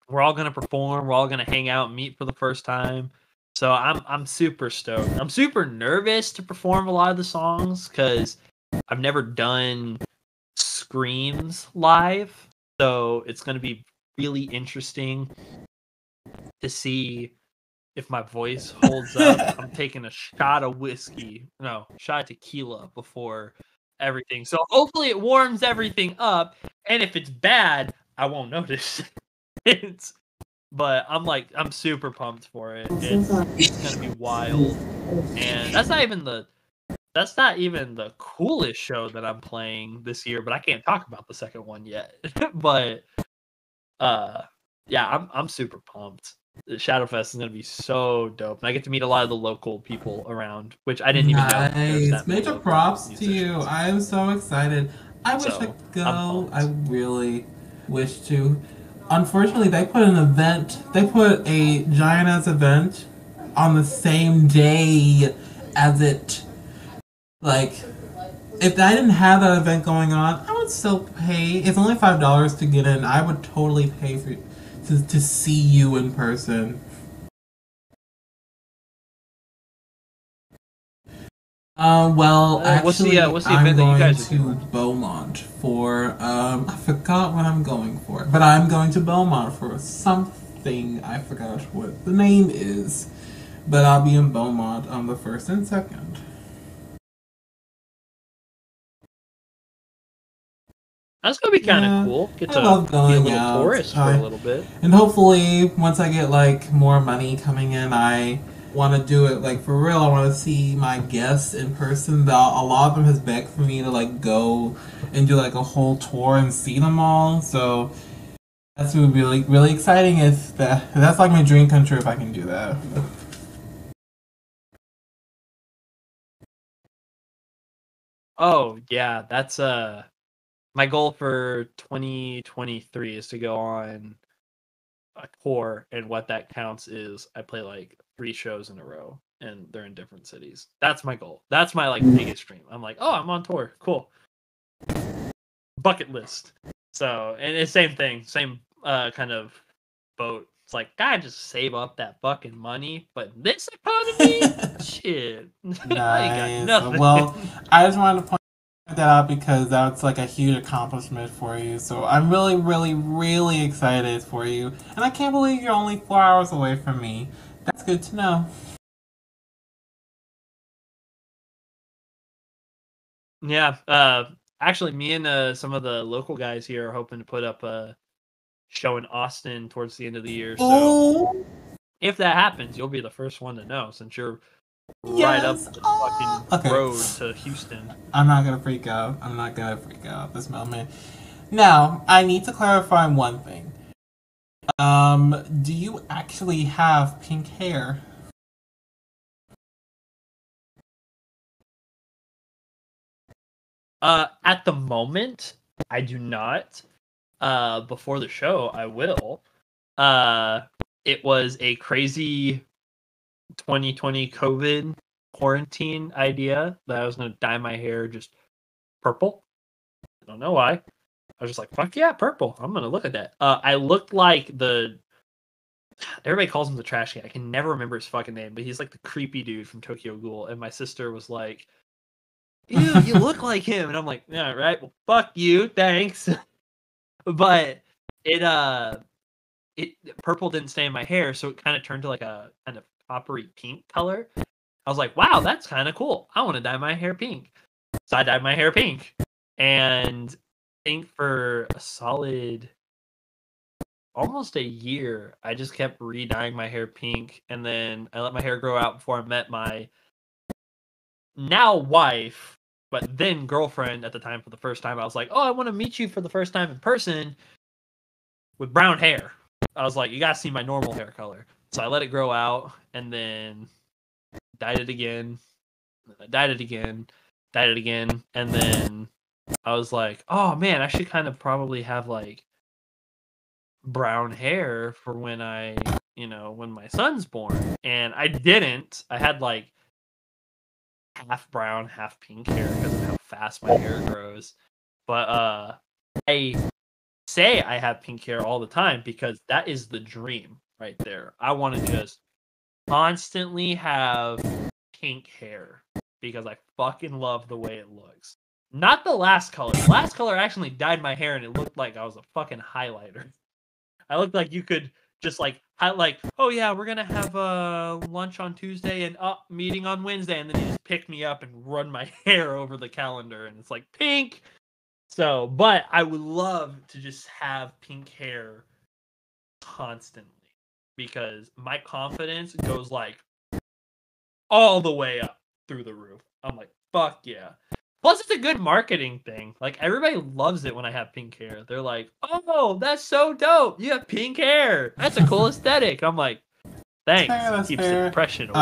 we're all gonna perform. We're all gonna hang out and meet for the first time. So I'm super stoked. I'm super nervous to perform a lot of the songs because I've never done screams live. So it's gonna be really interesting to see if my voice holds up. I'm taking a shot of shot of tequila before everything. So hopefully it warms everything up. And if it's bad, I won't notice. But I'm super pumped for it. It's gonna be wild. And that's not even the coolest show that I'm playing this year, but I can't talk about the second one yet. But yeah, I'm super pumped. The Shadowfest is gonna be so dope, and I get to meet a lot of the local people around, which I didn't even know. Nice. Major props to you. I am so excited. I wish I could go. I really wish to. Unfortunately, they put a giant ass event on the same day as it. Like, if I didn't have that event going on, I would still pay. It's only $5 to get in. I would totally pay to see you in person. Well, actually, what's the I'm event that you going guys are to doing? Beaumont for, I forgot what I'm going for, but I'm going to Beaumont for something, I forgot what the name is, but I'll be in Beaumont on the 1st and 2nd. That's gonna be kind of cool. Get to love be a going little out. tourist for a little bit. And hopefully, once I get, like, more money coming in, I want to do it, like, for real. I want to see my guests in person. A lot of them has begged for me to, like, go and do, like, a whole tour and see them all. So that's really, really exciting. That's like my dream come true if I can do that. Oh yeah, that's my goal for 2023 is to go on a tour, and what that counts is I play like 3 shows in a row, and they're in different cities. That's my goal. That's my like biggest dream. I'm like, oh, I'm on tour. Cool. Bucket list. So, and it's same thing, same kind of boat. It's like, God, just save up that fucking money. But this economy, shit. I ain't got nothing. Well, I just wanted to point that out because that's like a huge accomplishment for you. So I'm really, really, really excited for you. And I can't believe you're only 4 hours away from me. That's good to know. Yeah, actually, me and some of the local guys here are hoping to put up a show in Austin towards the end of the year. So if that happens, you'll be the first one to know, since you're right up the fucking road to Houston. I'm not gonna freak out. This moment. Now, I need to clarify one thing. Do you actually have pink hair? At the moment, I do not. Before the show, I will. It was a crazy 2020 COVID quarantine idea that I was going to dye my hair just purple. I don't know why. I was just like, fuck yeah, purple. I'm going to look at that. I looked like everybody calls him the trash can. I can never remember his fucking name, but he's like the creepy dude from Tokyo Ghoul. And my sister was like, ew, you look like him. And I'm like, yeah, right. Well, fuck you. Thanks. But purple didn't stay in my hair, so it kind of turned to like a kind of coppery pink color. I was like, wow, that's kind of cool. I want to dye my hair pink. So I dyed my hair pink. And I think for a solid almost a year, I just kept re-dyeing my hair pink. And then I let my hair grow out before I met my now wife, but then girlfriend at the time for the first time. I was like, oh, I want to meet you for the first time in person with brown hair. I was like, you gotta see my normal hair color. So I let it grow out, and then dyed it again, and then I was like, oh man, I should kind of probably have like brown hair for when when my son's born. And I didn't. I had like half brown, half pink hair because of how fast my hair grows. But I say I have pink hair all the time because that is the dream right there. I want to just constantly have pink hair because I fucking love the way it looks. Not the last color. The last color actually dyed my hair and it looked like I was a fucking highlighter. I looked like you could just like highlight, oh yeah, we're gonna have lunch on Tuesday and meeting on Wednesday, and then you just pick me up and run my hair over the calendar and it's like pink. So, but I would love to just have pink hair constantly because my confidence goes like all the way up through the roof. I'm like, fuck yeah. Plus, it's a good marketing thing. Like, everybody loves it when I have pink hair. They're like, oh, that's so dope. You have pink hair. That's a cool aesthetic. I'm like, thanks. Fair, Keeps fair. the depression away.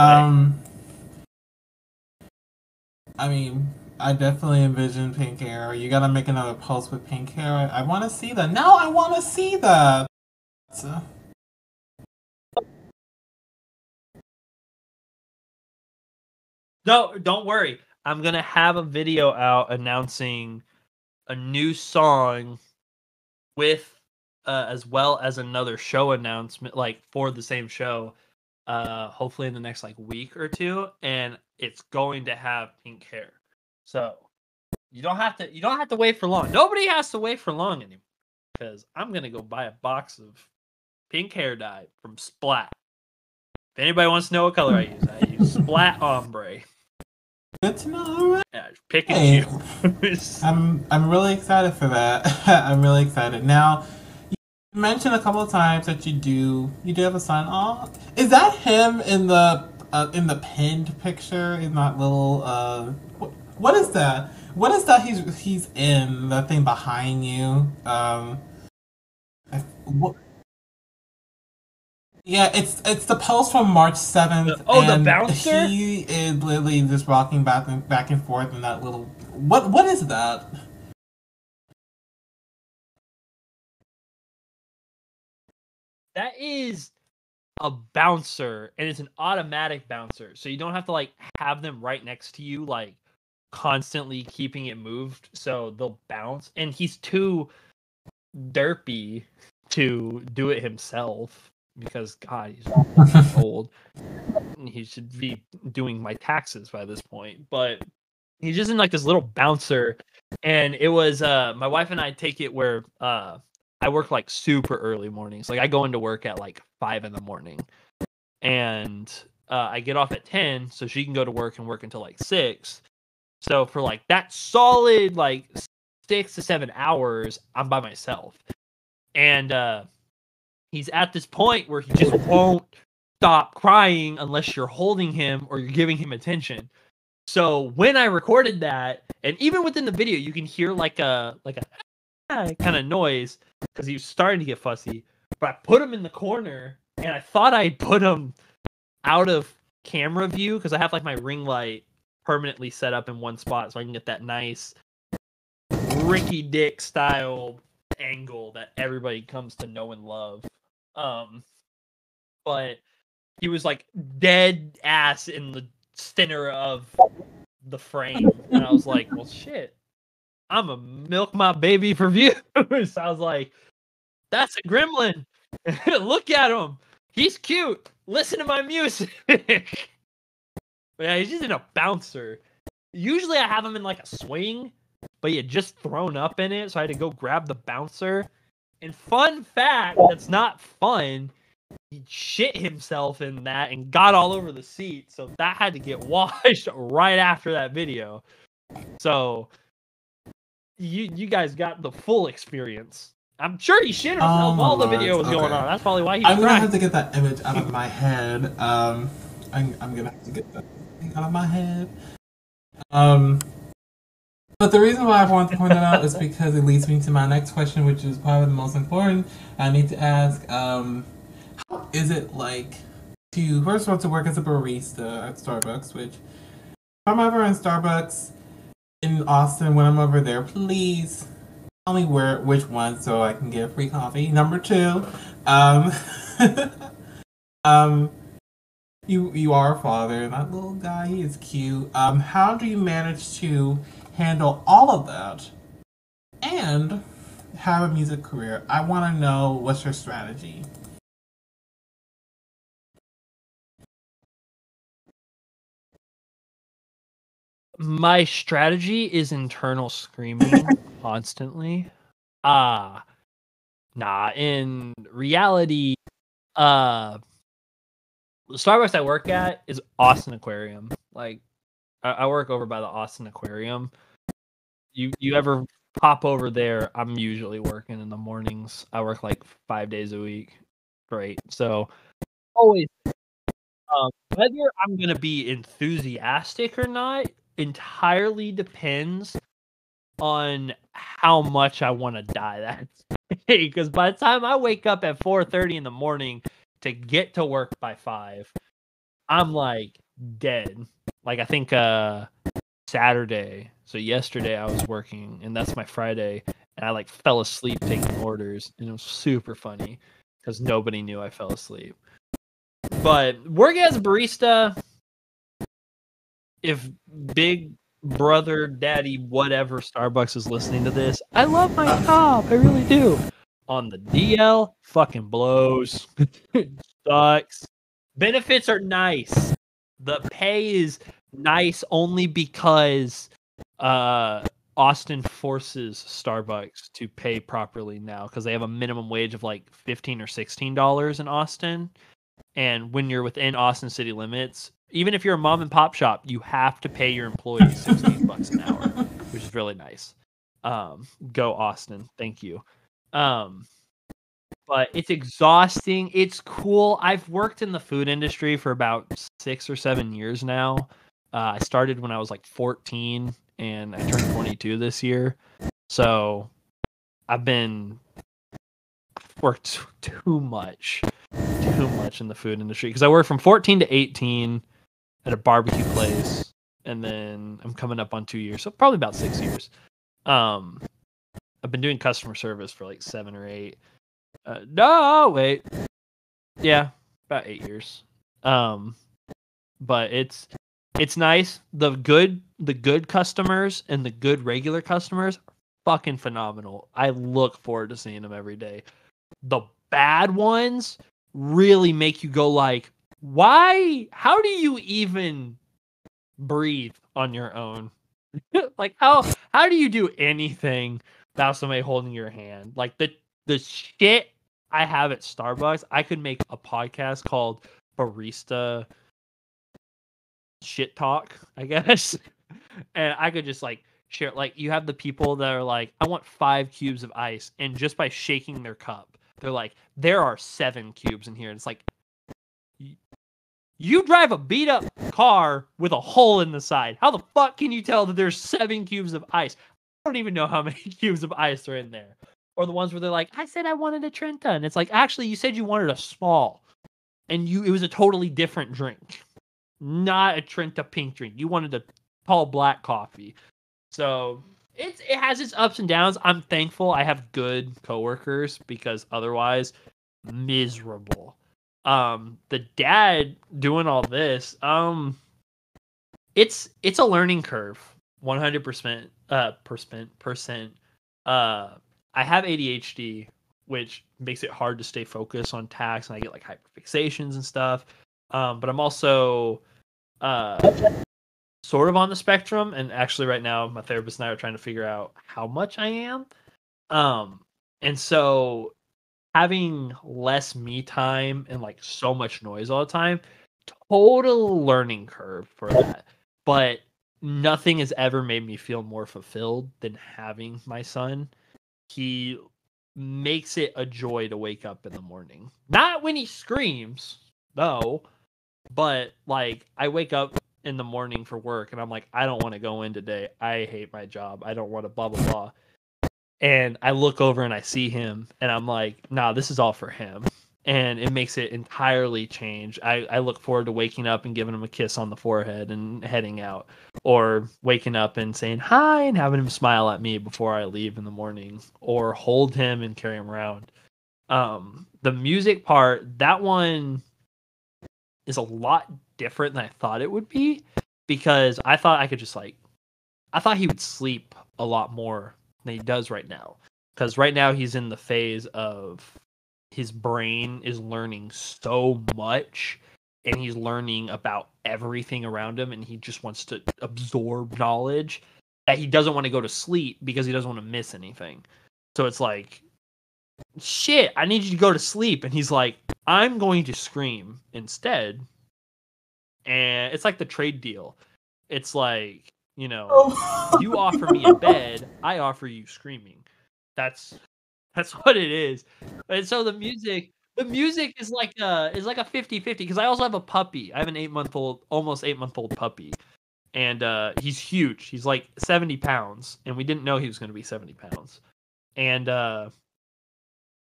I mean, I definitely envision pink hair. You gotta make another post with pink hair. I want to see that. Now I want to see that. So. No, don't worry. I'm going to have a video out announcing a new song with as well as another show announcement like for the same show hopefully in the next like week or two, and it's going to have pink hair. So you don't have to wait for long. Nobody has to wait for long anymore because I'm going to go buy a box of pink hair dye from Splat. If anybody wants to know what color I use Splat Ombre. Good to know. Right? Yeah, pick and choose. I'm really excited for that. I'm really excited. Now, you mentioned a couple of times that you do have a son. Oh, is that him in the pinned picture in that little what is that? What is that he's in that thing behind you? What? Yeah, it's the post from March 7th. The bouncer? He is literally just rocking back and forth in that little... What is that? That is a bouncer, and it's an automatic bouncer. So you don't have to like have them right next to you, like constantly keeping it moved. So they'll bounce. And he's too derpy to do it himself. Because God, he's old. He should be doing my taxes by this point. But he's just in like this little bouncer. And it was my wife and I take it where I work like super early mornings. Like I go into work at like 5 a.m. And I get off at 10 so she can go to work and work until like 6. So for like that solid like 6 to 7 hours, I'm by myself. And he's at this point where he just won't stop crying unless you're holding him or you're giving him attention. So when I recorded that, and even within the video, you can hear like a kind of noise because he was starting to get fussy. But I put him in the corner, and I thought I'd put him out of camera view because I have like my ring light permanently set up in one spot so I can get that nice Ricky Dick style angle that everybody comes to know and love. But he was like dead ass in the center of the frame, and I was like, well shit, I'm gonna milk my baby for views. I was like, that's a gremlin. Look at him, he's cute, listen to my music. But yeah, he's just in a bouncer. Usually I have him in like a swing, but he had just thrown up in it, so I had to go grab the bouncer. And fun fact, that's not fun, he shit himself in that and got all over the seat, so that had to get washed right after that video. So you guys got the full experience. I'm sure he shit himself while the video was going on. That's probably why he was I'm gonna have to get that image out of my head. I'm gonna have to get that thing out of my head. But the reason why I wanted to point that out is because it leads me to my next question, which is probably the most important. I need to ask, how is it like to first of all to work as a barista at Starbucks, which if I'm ever in Starbucks in Austin when I'm over there, please tell me which one so I can get a free coffee. Number two, um, um, you are a father. That little guy, he is cute. How do you manage to handle all of that and have a music career? I want to know what's your strategy. My strategy is internal screaming constantly. Nah. In reality, the Starbucks I work at is Austin Aquarium. Like, I work over by the Austin Aquarium. You ever pop over there? I'm usually working in the mornings. I work like 5 days a week. Right. So always whether I'm gonna be enthusiastic or not entirely depends on how much I want to die that day. Because by the time I wake up at 4:30 in the morning to get to work by 5, I'm like dead. Like I think Saturday. So yesterday I was working, and that's my Friday, and I like fell asleep taking orders, and it was super funny because nobody knew I fell asleep. But working as a barista, if Big Brother, Daddy, whatever Starbucks is listening to this, I love my job. I really do. On the DL, fucking blows. Sucks. Benefits are nice. The pay is nice only because Austin forces Starbucks to pay properly now because they have a minimum wage of like $15 or $16 in Austin. And when you're within Austin city limits, even if you're a mom and pop shop, you have to pay your employees $16 an hour, which is really nice. Go Austin. Thank you. But it's exhausting. It's cool. I've worked in the food industry for about 6 or 7 years now. I started when I was like 14 and I turned 22 this year. So I've been worked too much in the food industry because I worked from 14 to 18 at a barbecue place, and then I'm coming up on 2 years, so probably about 6 years. I've been doing customer service for like 7 or 8. No, wait, yeah, about 8 years. But it's nice. The good customers and the good regular customers are fucking phenomenal. I look forward to seeing them every day. The bad ones really make you go like, why? How do you even breathe on your own? Like how do you do anything without somebody holding your hand? Like the shit I have at Starbucks, I could make a podcast called Barista Shit Talk, I guess. And I could just like share, like you have the people that are like, I want 5 cubes of ice, and just by shaking their cup, they're like, there are 7 cubes in here. And it's like, you drive a beat up car with a hole in the side. How the fuck can you tell that there's 7 cubes of ice? I don't even know how many cubes of ice are in there. Or the ones where they're like, I said I wanted a Trenta. And it's like, actually, you said you wanted a small. And it was a totally different drink. Not a Trenta pink drink. You wanted a tall black coffee. So it has its ups and downs. I'm thankful I have good coworkers because otherwise, miserable. The dad doing all this, it's a learning curve, 100%. I have ADHD, which makes it hard to stay focused on tasks, and I get like hyperfixations and stuff. But I'm also sort of on the spectrum, and actually right now my therapist and I are trying to figure out how much I am. And so having less me time and like so much noise all the time, total learning curve for that. But nothing has ever made me feel more fulfilled than having my son. He makes it a joy to wake up in the morning. Not when he screams, no, but like I wake up in the morning for work and I'm like, I don't want to go in today. I hate my job. I don't want to blah blah blah. And I look over and I see him and I'm like, nah, this is all for him. and it makes it entirely change. I look forward to waking up and giving him a kiss on the forehead and heading out, or waking up and saying hi and having him smile at me before I leave in the morning, or hold him and carry him around. The music part, that one is a lot different than I thought it would be, because I thought I could just I thought he would sleep a lot more than he does right now. Because right now he's in the phase of his brain is learning so much, and he's learning about everything around him, and he just wants to absorb knowledge, that he doesn't want to go to sleep because he doesn't want to miss anything. So it's like, shit, I need you to go to sleep. And he's like, I'm going to scream instead. And it's like the trade deal. It's like, you offer me a bed, I offer you screaming. That's what it is. And so the music is like a 50-50, because I also have a puppy. I have an almost 8-month-old puppy. And he's huge. He's like 70 pounds, and we didn't know he was going to be 70 pounds. And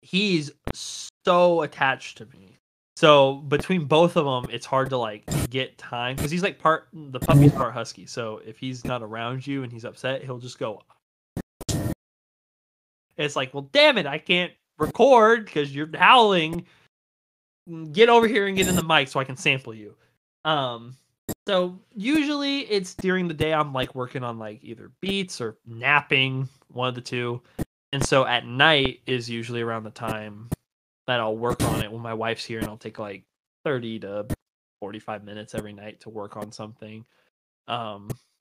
he's so attached to me. So between both of them, it's hard to get time, because he's the puppy's part husky. So if he's not around you and he's upset, he'll just go. It's like, well, damn it, I can't record because you're howling. Get over here and get in the mic so I can sample you. So usually it's during the day I'm working on either beats or napping, one of the two. And so at night is usually around the time that I'll work on it when my wife's here, and I'll take 30 to 45 minutes every night to work on something.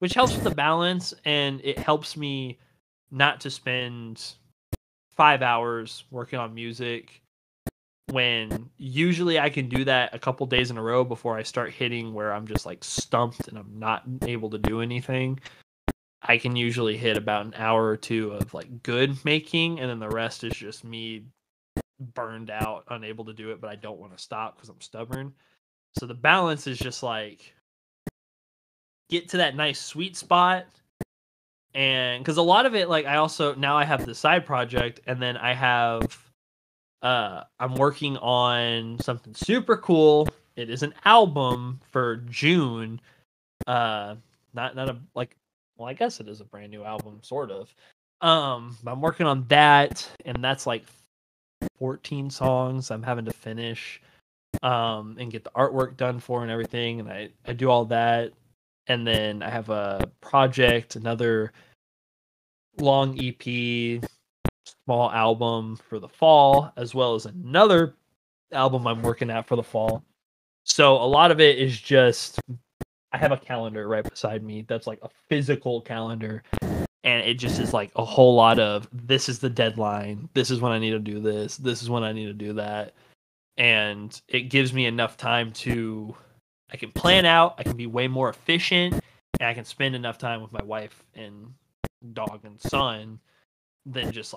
Which helps with the balance, and it helps me not to spend 5 hours working on music, when usually I can do that a couple days in a row before I start hitting where I'm just stumped and I'm not able to do anything. I can usually hit about an hour or two of good making, and then the rest is just me burned out, unable to do it, but I don't want to stop because I'm stubborn. So the balance is just get to that nice sweet spot. And because a lot of it, I also now I have the side project, and then I have I'm working on something super cool. It is an album for June. Not a well, I guess it is a brand new album, sort of. I'm working on that, and that's 14 songs I'm having to finish, and get the artwork done for and everything. And I do all that, and then I have a project, another long EP, small album for the fall, as well as another album I'm working at for the fall. So a lot of it is just, I have a calendar right beside me that's a physical calendar, and it just is a whole lot of, this is the deadline, this is when I need to do this is when I need to do that. And it gives me enough time to, I can plan out, I can be way more efficient, and I can spend enough time with my wife and dog and son than just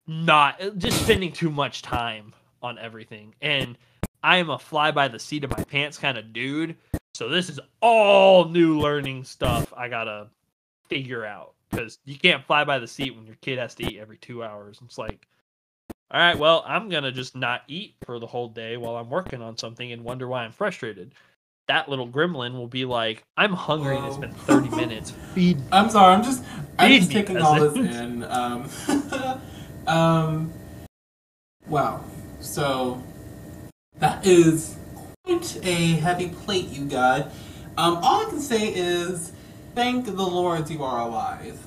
not just spending too much time on everything. And I am a fly by the seat of my pants kind of dude, so this is all new learning stuff I gotta figure out, because you can't fly by the seat when your kid has to eat every 2 hours. It's all right, well, I'm gonna just not eat for the whole day while I'm working on something and wonder why I'm frustrated. That little gremlin will be I'm hungry, and it's been 30 minutes. Feed me. I'm sorry, I'm just taking all this in. Wow. So that is quite a heavy plate you got. All I can say is thank the Lord you are alive.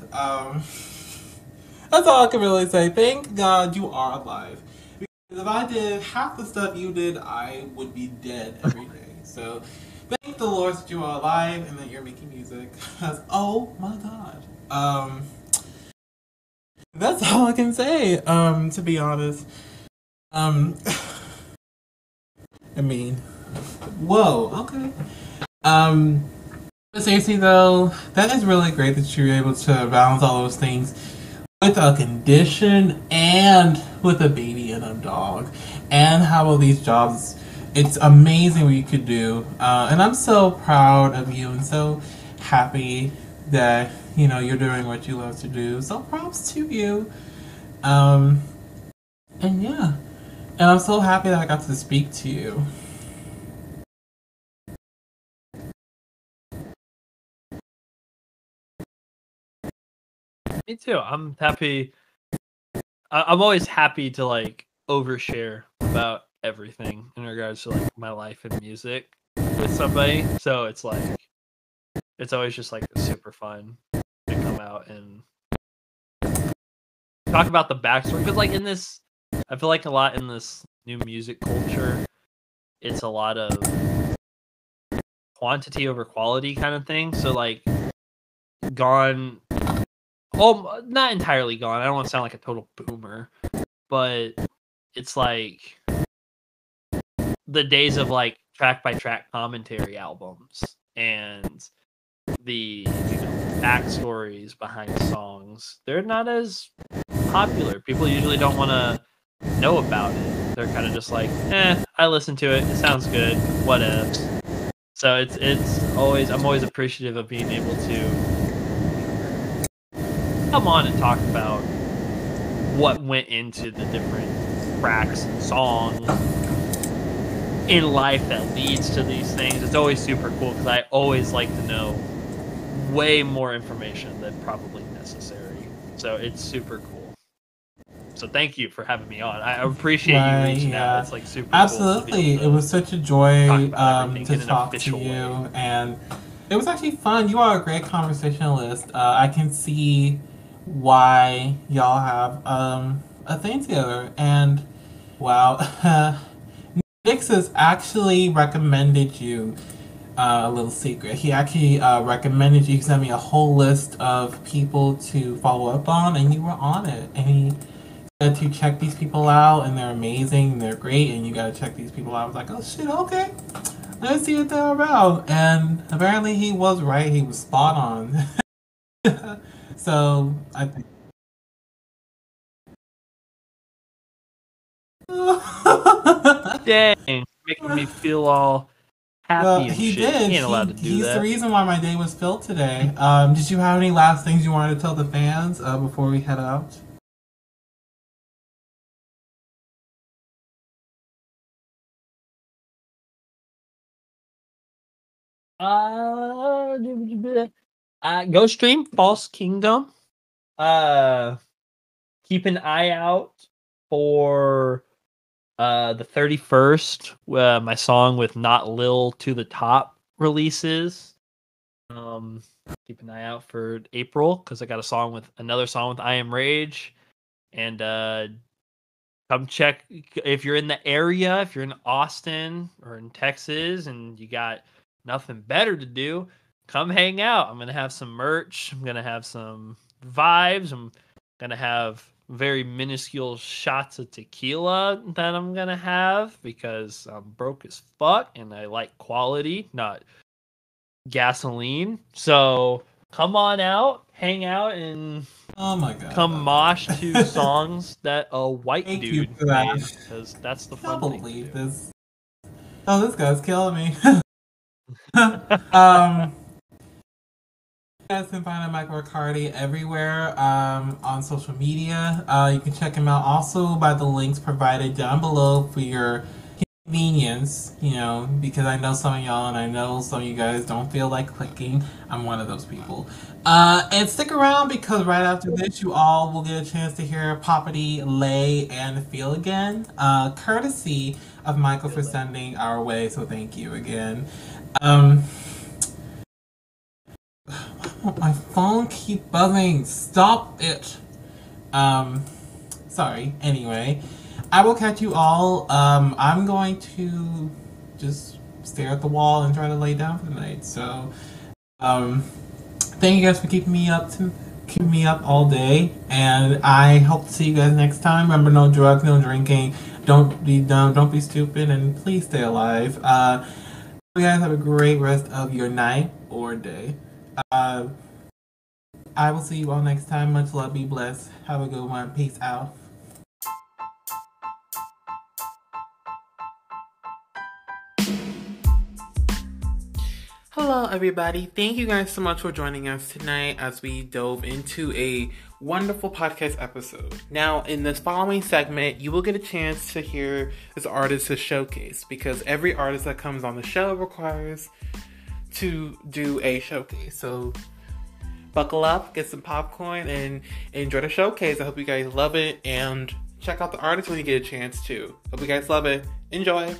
That's all I can really say. Thank God you are alive. Because if I did half the stuff you did, I would be dead every day. So thank the Lord that you are alive and that you're making music. Because, oh my God. That's all I can say, to be honest. I mean, whoa, okay. But seriously though, that is really great that you're able to balance all those things with a condition and with a baby and a dog and have all these jobs. It's amazing what you could do. And I'm so proud of you and so happy that, you're doing what you love to do. So props to you. And yeah. And I'm so happy that I got to speak to you. Me too. I'm happy. I'm always happy to like overshare about everything in regards to like my life and music with somebody. So it's like it's always just like super fun to come out and talk about the backstory because like in this, I feel like a lot in this new music culture, it's a lot of quantity over quality kind of thing. So like Gone, oh, not entirely gone. I don't want to sound like a total boomer, but it's like the days of like track by track commentary albums and the backstories behind songs. They're not as popular. People usually don't want to know about it. They're kind of just like, I listen to it. It sounds good. What ifs? So it's always I'm always appreciative of being able to come on and talk about what went into the different tracks and songs in life that leads to these things. It's always super cool because I always like to know way more information than probably necessary. So it's super cool. So thank you for having me on. I appreciate you reaching out. It's like super Absolutely. cool to it was such a joy to talk to you, way. and it was actually fun. You are a great conversationalist. I can see why y'all have a thing together, and wow, Nix has actually recommended you. A little secret. He actually recommended you. He sent me a whole list of people to follow up on, and you were on it. And he said to check these people out, and they're amazing, and they're great, and you gotta check these people out. I was like, oh shit, okay. Let's see what they're about. And apparently he was right. He was spot on. So I think. Dang, making me feel all happy Well, and he shit. did. He ain't allowed to do He's that. the reason why my day was filled today. Did you have any last things you wanted to tell the fans before we head out? Go stream False Kingdom. Keep an eye out for the 31st. My song with Not Lil to the Top releases. Keep an eye out for April because I got another song with I Am Rage, and come check if you're in the area, if you're in Austin or in Texas and you got nothing better to do, come hang out. I'm going to have some merch. I'm going to have some vibes. I'm going to have very minuscule shots of tequila that I'm going to have because I'm broke as fuck and I like quality, not gasoline. So come on out, hang out, and Oh my god. come mosh to songs that a white Thank you dude for that. made, because that's the I fun can't thing to believe do. this. Oh, this guy's killing me. You guys can find Michael Ricciardi everywhere on social media. You can check him out also by the links provided down below for your convenience, because I know some of y'all and I know some of you guys don't feel like clicking. I'm one of those people. And stick around because right after this, you all will get a chance to hear Poppity, Lay, and Feel Again, courtesy of Michael for sending our way. So thank you again. My phone keep buzzing. Stop it. Sorry. Anyway, I will catch you all. I'm going to just stare at the wall and try to lay down for the night. So, thank you guys for keeping me up all day, and I hope to see you guys next time. Remember, no drugs, no drinking. Don't be dumb. Don't be stupid, and please stay alive. You guys have a great rest of your night or day. I will see you all next time. Much love. Be blessed. Have a good one. Peace out. Hello, everybody. Thank you guys so much for joining us tonight as we dove into a wonderful podcast episode. Now, in this following segment, you will get a chance to hear this artist's showcase because every artist that comes on the show requires to do a showcase. So, buckle up, get some popcorn, and enjoy the showcase. I hope you guys love it, and check out the artist when you get a chance to. Hope you guys love it. Enjoy.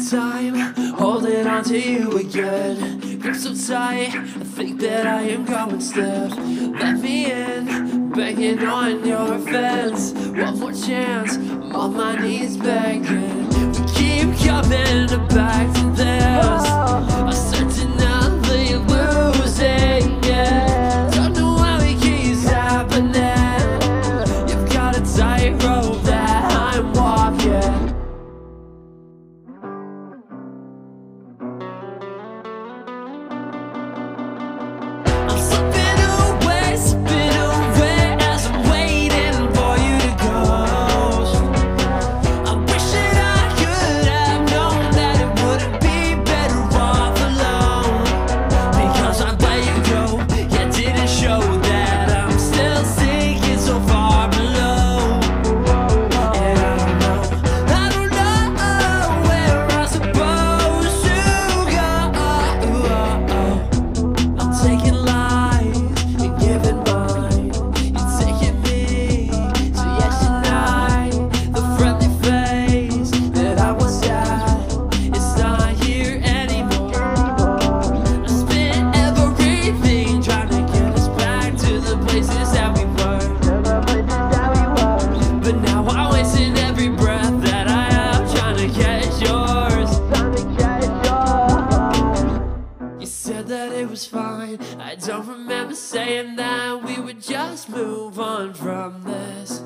Time holding on to you again. Grip so tight, I think that I am going stiff. Let me in, banging on your fence. One more chance, I'm on my knees begging. We keep coming back to this. I'm certainly losing, yeah. Don't know how it keeps happening. You've got a tightrope that I'm walking. I don't remember saying that we would just move on from this.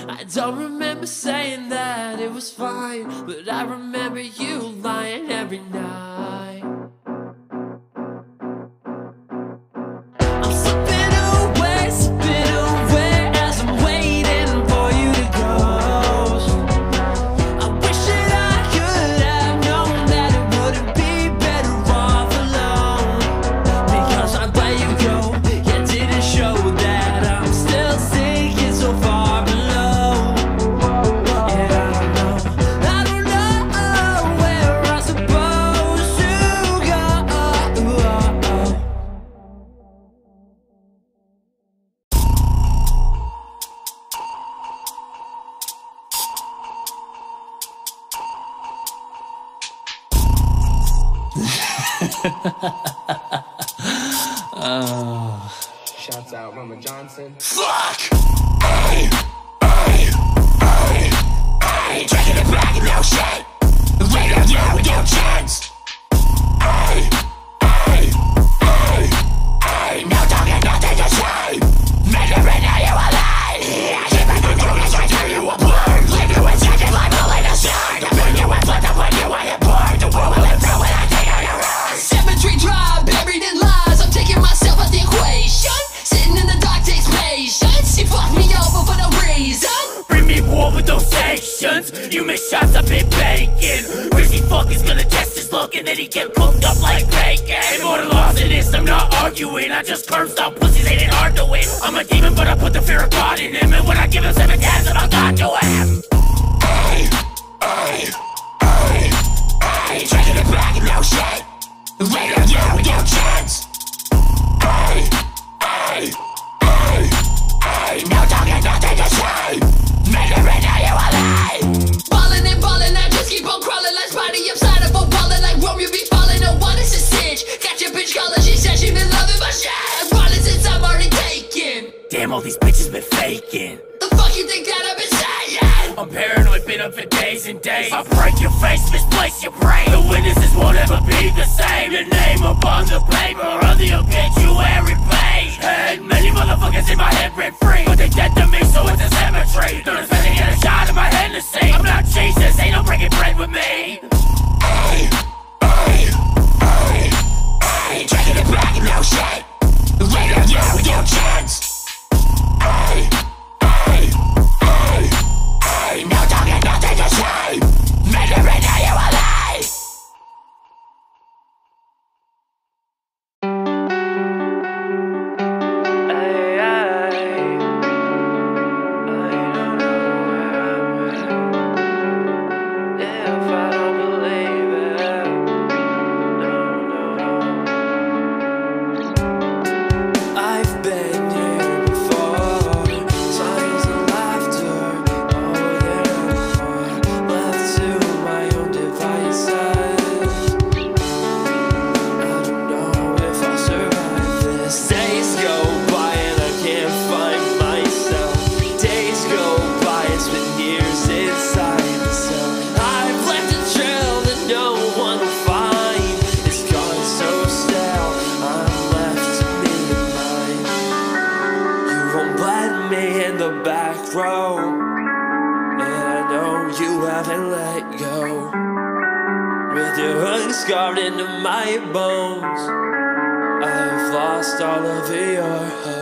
I don't remember saying that it was fine, but I remember you lying every night. I'm slipping away as I'm waiting for you to go. I wish that I could have known that it wouldn't be better off alone. Because I let you go, yet didn't show that I'm still sinking so far below. And I don't know where I'm supposed to go. Shouts out Mama Johnson. Fuck! Ay, taking it back and no shit. Later, yeah, we no chance. Ay, no talking, nothing to say. Make it right now, you alive. Keep it going, that's why I tell you apart. Leave you in second, like pulling aside. The bring you in, flip the when you want it bored. The world will live through when I take out your eyes. Cemetery drive, buried in lies. I'm taking myself out the equation. Sitting in the dark takes patience. You fucked me over for no reason. Bring me war with those sanctions. You miss shots, I've been banking. Crazy fuckers gonna test his luck and then he get cooked up like bacon. More than lost in this, I'm not arguing. I just cursed out pussies, ain't it hard to win. I'm a demon, but I put the fear of God in him. And when I give him 7 tabs, I'm God to him. Taking it back and no shit. Later, yeah, we no chance. No talking, nothing to say. Make it right now, you alive. Ballin' and ballin', I just keep on crawling. Like Spidey upside of a wallin'. Like Rome, you be falling. No one is a cinch. Got your bitch calling, she said she been loving my shit. Rollin' since I'm already taken. Damn, all these bitches been faking. The fuck you think that I've been saying? I'm paranoid, been up for days and days. I'll break your face, misplace your brain. The witnesses won't ever be the same. Your name up on the paper on the obituary page. And many motherfuckers in my head rent free, but they dead to me, so it's a cemetery. Don't expect to get a shot of my Hennessy. I'm not Jesus, ain't no breaking bread with me. got me in the back row, and I know you haven't let go. With your hood scarred into my bones, I've lost all of your hope.